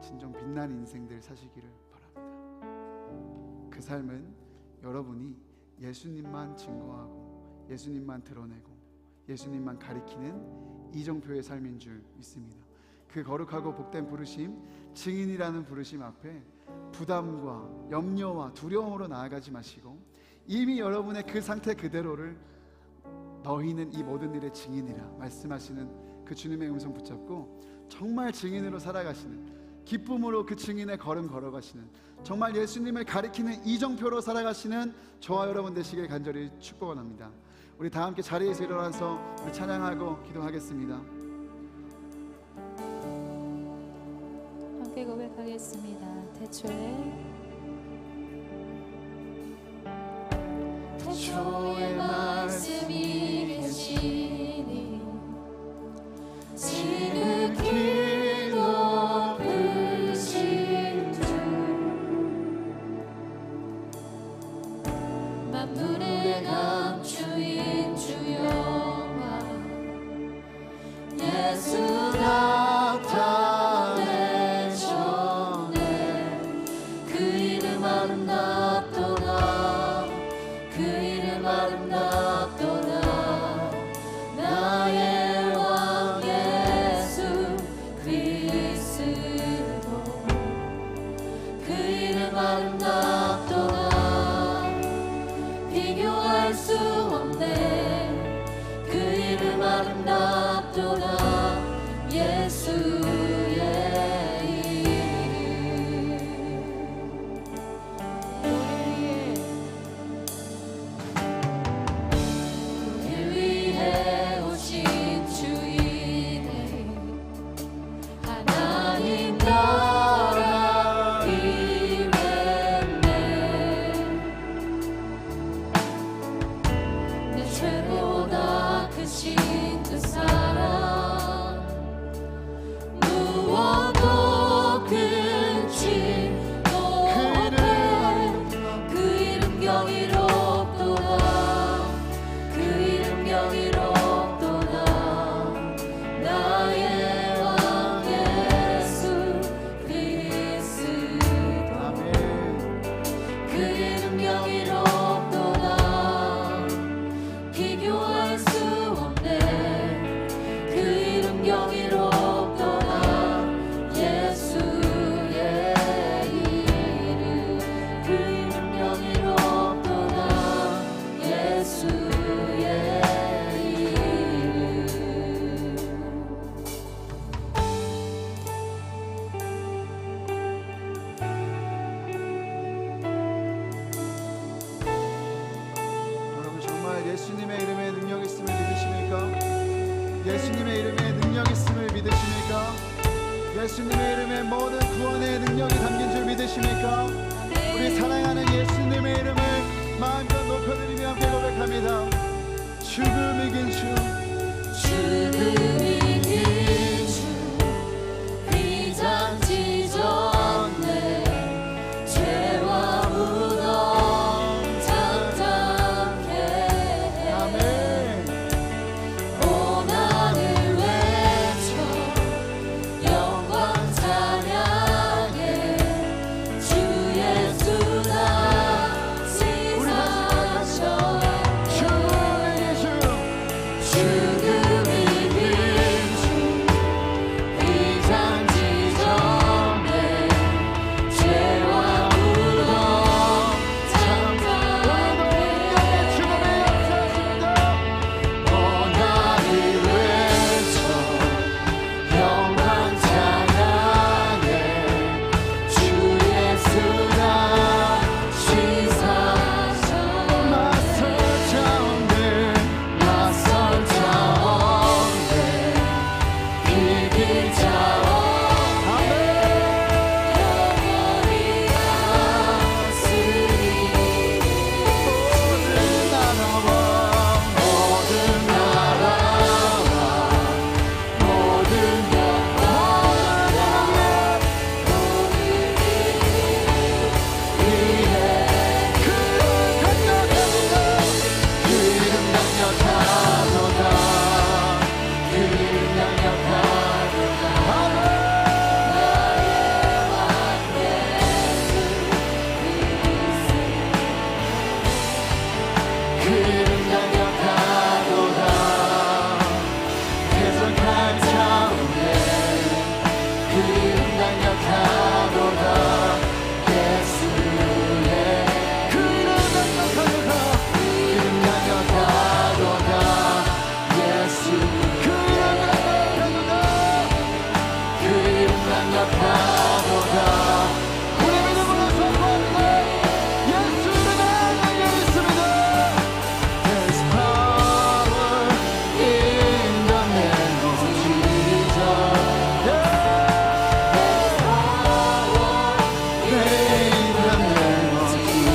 진정 빛나는 인생들 사시기를 바랍니다. 그 삶은 여러분이 예수님만 증거하고 예수님만 드러내고 예수님만 가리키는 이정표의 삶인 줄 믿습니다. 그 거룩하고 복된 부르심, 증인이라는 부르심 앞에 부담과 염려와 두려움으로 나아가지 마시고, 이미 여러분의 그 상태 그대로를 너희는 이 모든 일의 증인이라 말씀하시는 그 주님의 음성 붙잡고 정말 증인으로 살아가시는, 기쁨으로 그 증인의 걸음 걸어가시는, 정말 예수님을 가리키는 이정표로 살아가시는 저와 여러분 되시길 간절히 축복합니다. 우리 다 함께 자리에서 일어나서 우리 찬양하고 기도하겠습니다. 함께 고백하겠습니다. 태초에 말씀이 계시니 지극히 높으신 주, 만물의 감추인 주 영광 예수 나타내셨네. 그 이름 아름답도다, 그 이름 아름답도다. 나의 왕 예수 그리스도, 그 이름 아름답도다. 비교할 수 없네. 그 이름 아름답도다. 예수의 이름. 우릴 위해 오신 예수님의 이름에 모든 구원의 능력이 담긴 줄 믿으십니까? 우리 사랑하는 예수님의 이름을 마음껏 높여드리며 함께 고백합니다. 죽음 이긴 주, 죽음 이긴 주, 비장 찢었네. 죄와 무덤 장장케 해. 아멘. 고난을 외쳐 영광 찬양해. 주 예수가 시사하셔. 죽음 이긴 주, 비장 찢었네. 죄와 무덤 장장케 고난을 외쳐 영광 찬양해. 주 예수가 시사하셔. 맞설 자원들 이길 자원 영원히 다스리리. 모든 나라와 모든 영광과 오늘이 위해 그 이름 강력하도다. 그 이름 강력하도다. 나의 왕 예수 그리스도. 그 이름 강력하도다. 대적할 자오네. 그 이름 강력하도다. 예수의 그 이름 강력하도다. 그 이름 강력하도다. 예수 그 이름 강력하도다. 그 이름 강력하도다. 우리 믿음으로 선포합니다. 예수 이름에 능력이 있습니다. There's power in the name of Jesus. There's power in the name of Jesus.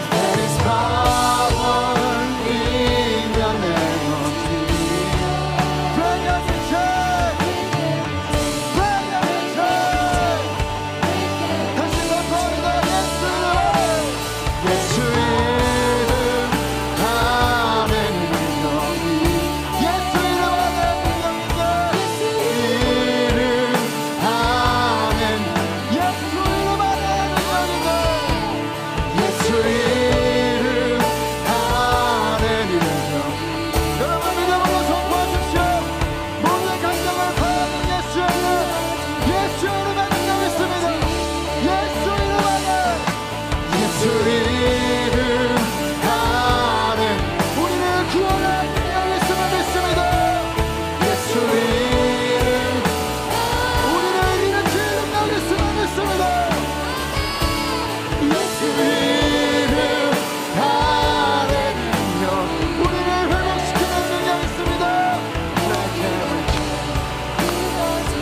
There is power in the name of Jesus. Break every chain, break every chain. 다시 선포합니다. 예수 이름, 예수 이름 안에 능력이, 예수 이름 안에 능력이다. 이름 안에, 예수 이름 안에 능력이다. 예수 이름 안에 능력. 여러분 믿음으로 선포하십시오. 모든 감정을 파하는 예수 이름, 예수 이름에 능력 있습니다. 예수 이름 안에, 예수 이름 안에 우리를 구원할 능력이 있음을 믿습니다. 예수 이름, 우리를 일으킬 능력이 있음을 믿습니다. 예수 이름 안에 능력, 우리를 회복시키는 능력이 있습니다.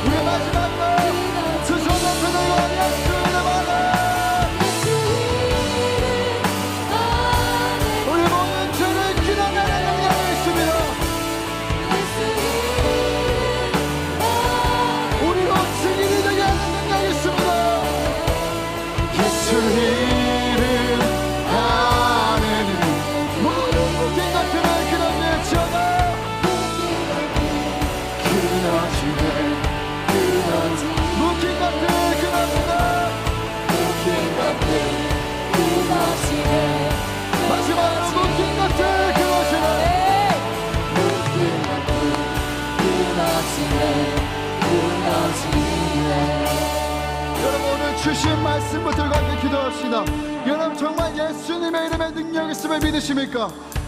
우리 마지막으로 두 손 높이 들고 예수 이름 안에 우리 모든 죄를 기도하는 능력이 있습니다. 우리로 증인이 되게 하는 능력이 있습니다. 예수 이름 안에는 모든 묶인 것들을 끊어지지어다. 끊어지네, 묶인 것들 끊어진다. 묶인 것들 끊어지네. 마지막으로 묶인 것들 끊어지네. 묶인 것들 끊어지네, 끊어지네. 여러분 오늘 주신 말씀 붙들고 함께 기도합시다. 여러분 정말 예수님의 이름에 능력이 있음을 믿으십니까?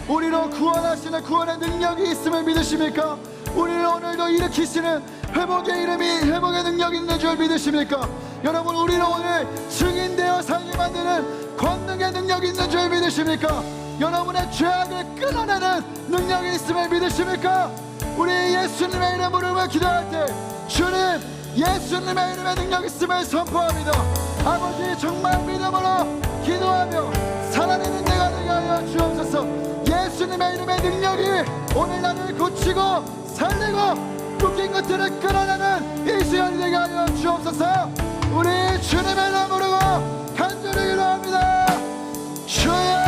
우리로 구원하시는 구원의 능력이 있음을 믿으십니까? 우리를 오늘도 일으키시는 회복의 이름이 회복의 능력이 있는 줄 믿으십니까? 여러분 우리를 오늘 증인되어 살게 만드는 권능의 능력이 있는 줄 믿으십니까? 여러분의 죄악을 끊어내는 능력이 있음을 믿으십니까? 우리 예수님의 이름으로 기도할 때 주님 예수님의 이름의 능력 있음을 선포합니다. 아버지 정말 믿음으로 기도하며 살아내는 내가 되게 하여 주옵소서. 예수님의 이름의 능력이 오늘 나를 고치고 살리고 묶인 것들을 끌어내는 이 시간이 되게 하여 주옵소서. 우리 주님의 이름으로 간절히 기도합니다. 주여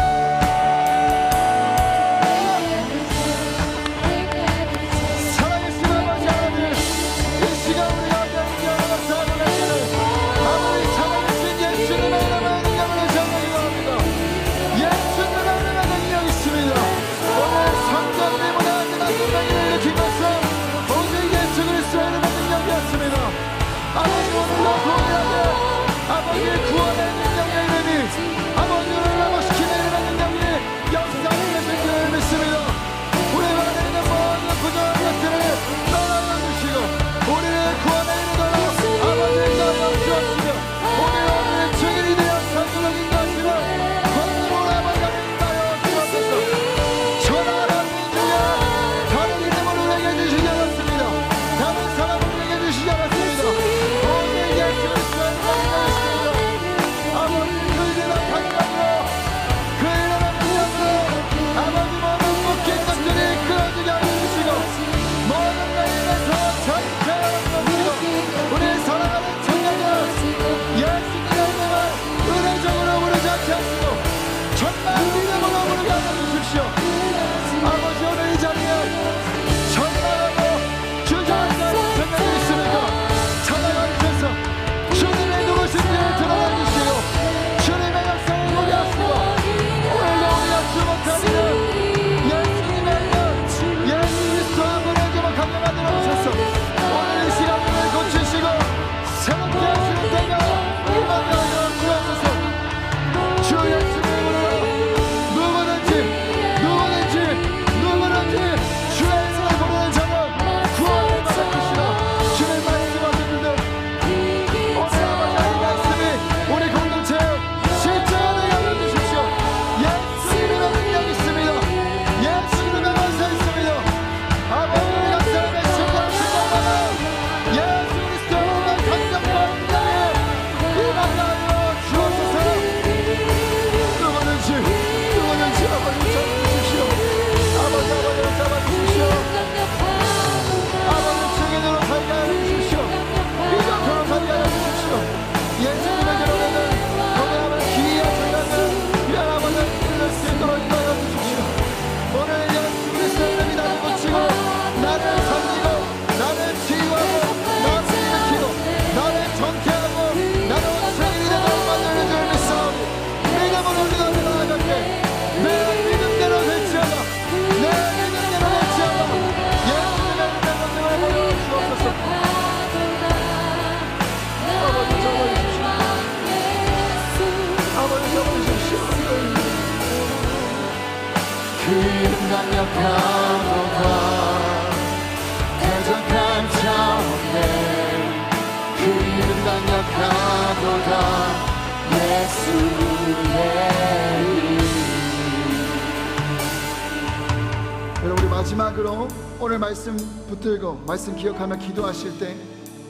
여러분, 우리 마지막으로 오늘 말씀 붙들고 말씀 기억하며 기도하실 때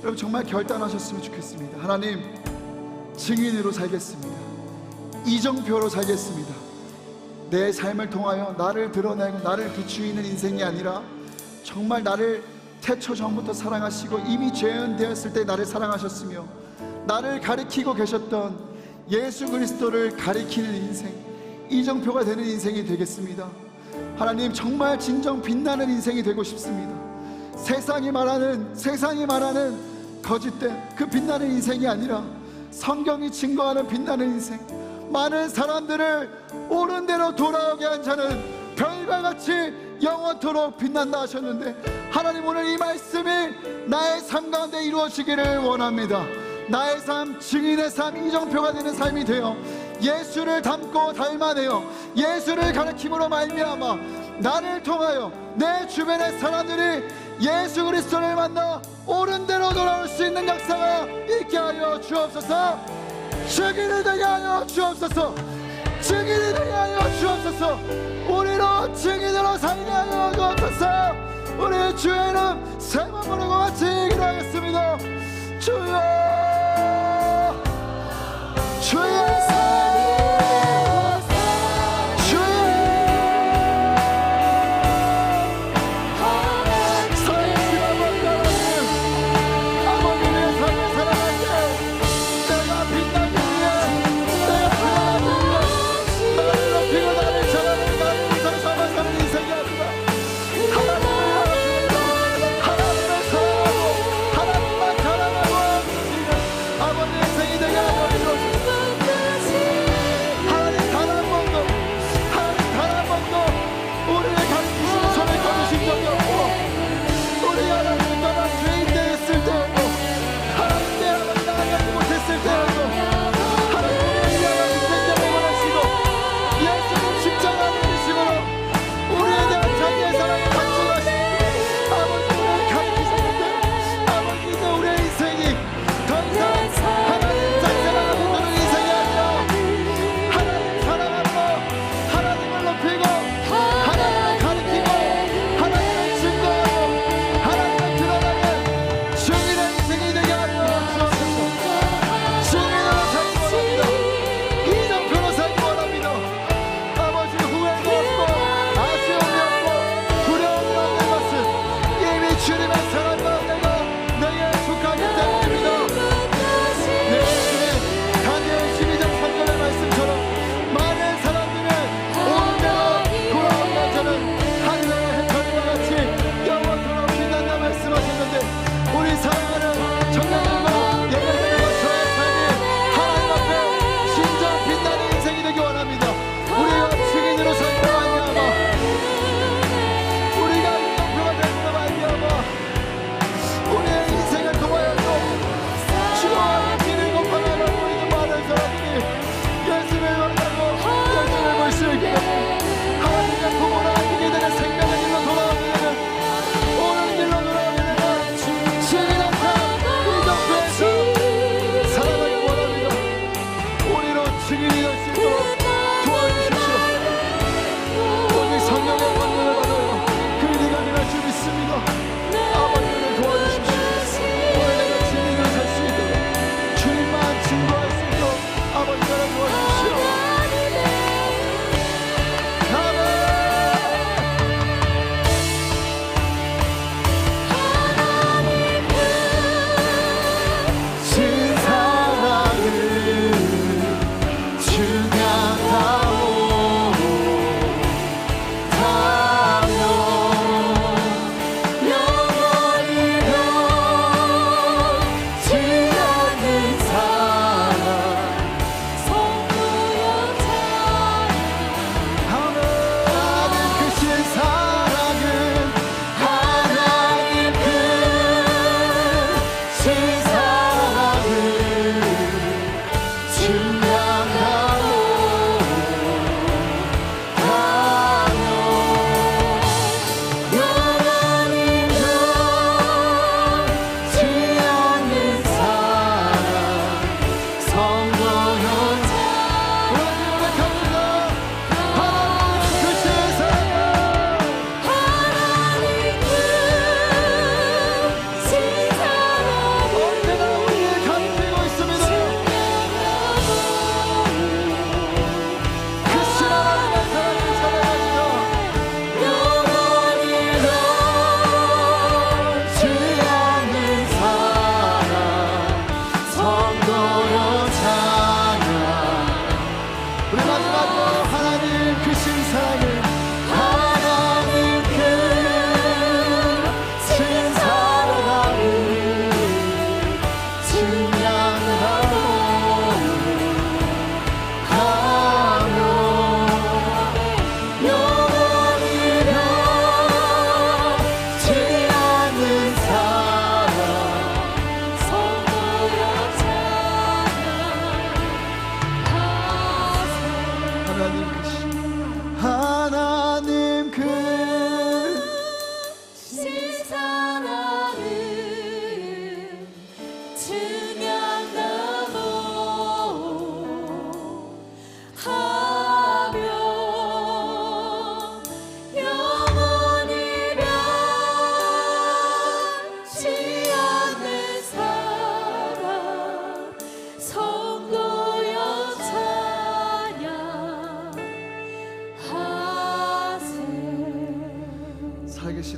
여러분 정말 결단하셨으면 좋겠습니다. 하나님, 증인으로 살겠습니다. 이정표로 살겠습니다. 내 삶을 통하여 나를 드러내고 나를 비추이는 인생이 아니라 정말 나를 태초 전부터 사랑하시고 이미 죄인되었을 때 나를 사랑하셨으며 나를 가리키고 계셨던 예수 그리스도를 가리키는 인생, 이정표가 되는 인생이 되겠습니다. 하나님, 정말 진정 빛나는 인생이 되고 싶습니다. 세상이 말하는 거짓된 그 빛나는 인생이 아니라 성경이 증거하는 빛나는 인생, 많은 사람들을 옳은 대로 돌아오게 한 자는 별과 같이 영원토록 빛난다 하셨는데, 하나님 오늘 이 말씀이 나의 삶 가운데 이루어지기를 원합니다. 나의 삶, 증인의 삶, 이정표가 되는 삶이 되어 예수를 닮고 닮아내어 예수를 가르침으로 말미암아 나를 통하여 내 주변의 사람들이 예수 그리스도를 만나 옳은 대로 돌아올 수 있는 역사가 있게 하여 주옵소서. 증인이 되게 하여 주옵소서. 증인이 되게 하여 주옵소서. 우리로 증인으로 살게 하여 주옵소서. 우리 주의 이름 세번 부르고 같이 기도하겠습니다. 주여 주여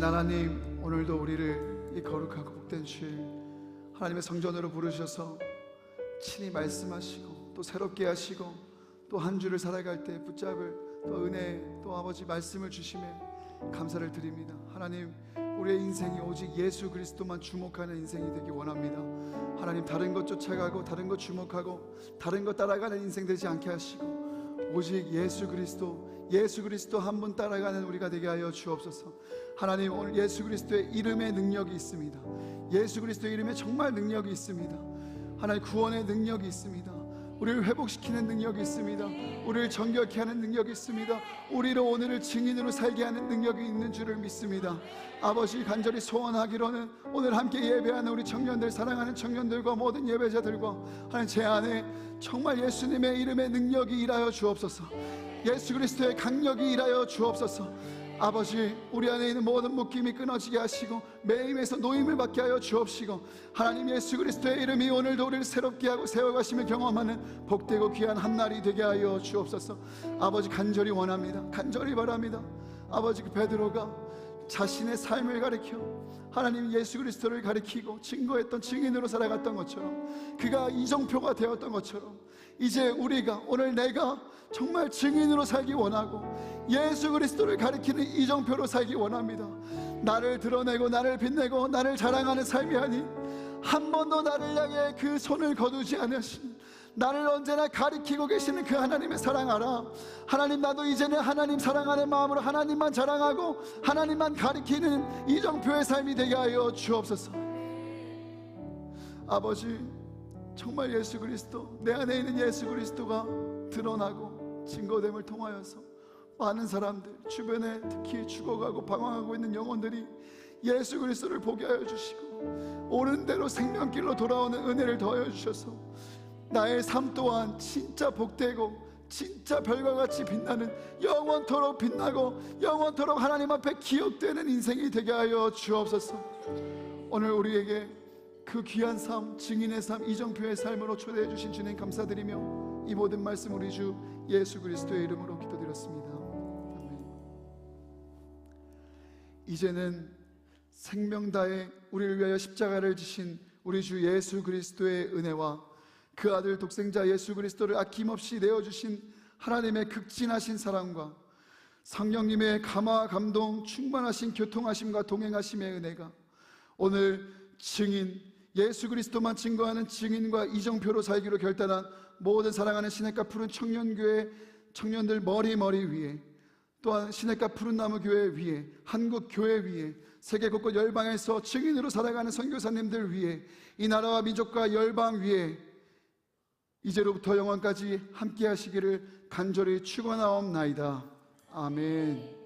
하나님, 오늘도 우리를 이 거룩하고 복된 주일 하나님의 성전으로 부르셔서 친히 말씀하시고 또 새롭게 하시고 또 한 주를 살아갈 때 붙잡을 또 은혜, 또 아버지 말씀을 주심에 감사를 드립니다. 하나님, 우리의 인생이 오직 예수 그리스도만 주목하는 인생이 되기 원합니다. 하나님, 다른 것 쫓아가고 다른 것 주목하고 다른 것 따라가는 인생 되지 않게 하시고 오직 예수 그리스도 한 분 따라가는 우리가 되게 하여 주옵소서. 하나님, 오늘 예수 그리스도의 이름에 능력이 있습니다. 예수 그리스도의 이름에 정말 능력이 있습니다. 하나님, 구원의 능력이 있습니다. 우리를 회복시키는 능력이 있습니다. 우리를 정결케 하는 능력이 있습니다. 우리로 오늘을 증인으로 살게 하는 능력이 있는 줄을 믿습니다. 아버지, 간절히 소원하기로는 오늘 함께 예배하는 우리 청년들, 사랑하는 청년들과 모든 예배자들과 하나님, 제 안에 정말 예수님의 이름의 능력이 일하여 주옵소서. 예수 그리스도의 강력이 일하여 주옵소서. 아버지, 우리 안에 있는 모든 묶임이 끊어지게 하시고 매임에서 노임을 받게 하여 주옵시고, 하나님, 예수 그리스도의 이름이 오늘도 우리를 새롭게 하고 세워가심을 경험하는 복되고 귀한 한날이 되게 하여 주옵소서. 아버지, 간절히 원합니다. 간절히 바랍니다. 아버지, 그 베드로가 자신의 삶을 가리켜 하나님 예수 그리스도를 가리키고 증거했던 증인으로 살아갔던 것처럼, 그가 이정표가 되었던 것처럼, 이제 우리가, 오늘 내가 정말 증인으로 살기 원하고 예수 그리스도를 가리키는 이정표로 살기 원합니다. 나를 드러내고 나를 빛내고 나를 자랑하는 삶이 아닌, 한 번도 나를 향해 그 손을 거두지 않으신, 나를 언제나 가리키고 계시는 그 하나님의 사랑 알아. 하나님, 나도 이제는 하나님 사랑하는 마음으로 하나님만 자랑하고 하나님만 가리키는 이정표의 삶이 되게 하여 주옵소서. 아버지, 정말 예수 그리스도, 내 안에 있는 예수 그리스도가 드러나고 증거됨을 통하여서 많은 사람들, 주변에 특히 죽어가고 방황하고 있는 영혼들이 예수 그리스도를 보게 하여 주시고 옳은 대로 생명길로 돌아오는 은혜를 더하여 주셔서 나의 삶 또한 진짜 복되고 진짜 별과 같이 빛나는, 영원토록 빛나고 영원토록 하나님 앞에 기억되는 인생이 되게 하여 주옵소서. 오늘 우리에게 그 귀한 삶, 증인의 삶, 이정표의 삶으로 초대해 주신 주님 감사드리며 이 모든 말씀 우리 주 예수 그리스도의 이름으로 기도드렸습니다. 아멘. 이제는 생명 다해 우리를 위하여 십자가를 지신 우리 주 예수 그리스도의 은혜와 그 아들 독생자 예수 그리스도를 아낌없이 내어주신 하나님의 극진하신 사랑과 성령님의 감화 감동 충만하신 교통하심과 동행하심의 은혜가 오늘 증인, 예수 그리스도만 증거하는 증인과 이정표로 살기로 결단한 모든 사랑하는 시냇가 푸른 청년교회 청년들 머리 위에, 또한 시냇가 푸른 나무 교회 위에, 한국 교회 위에, 세계 곳곳 열방에서 증인으로 살아가는 선교사님들 위에, 이 나라와 민족과 열방 위에 이제로부터 영원까지 함께 하시기를 간절히 축원하옵나이다. 아멘.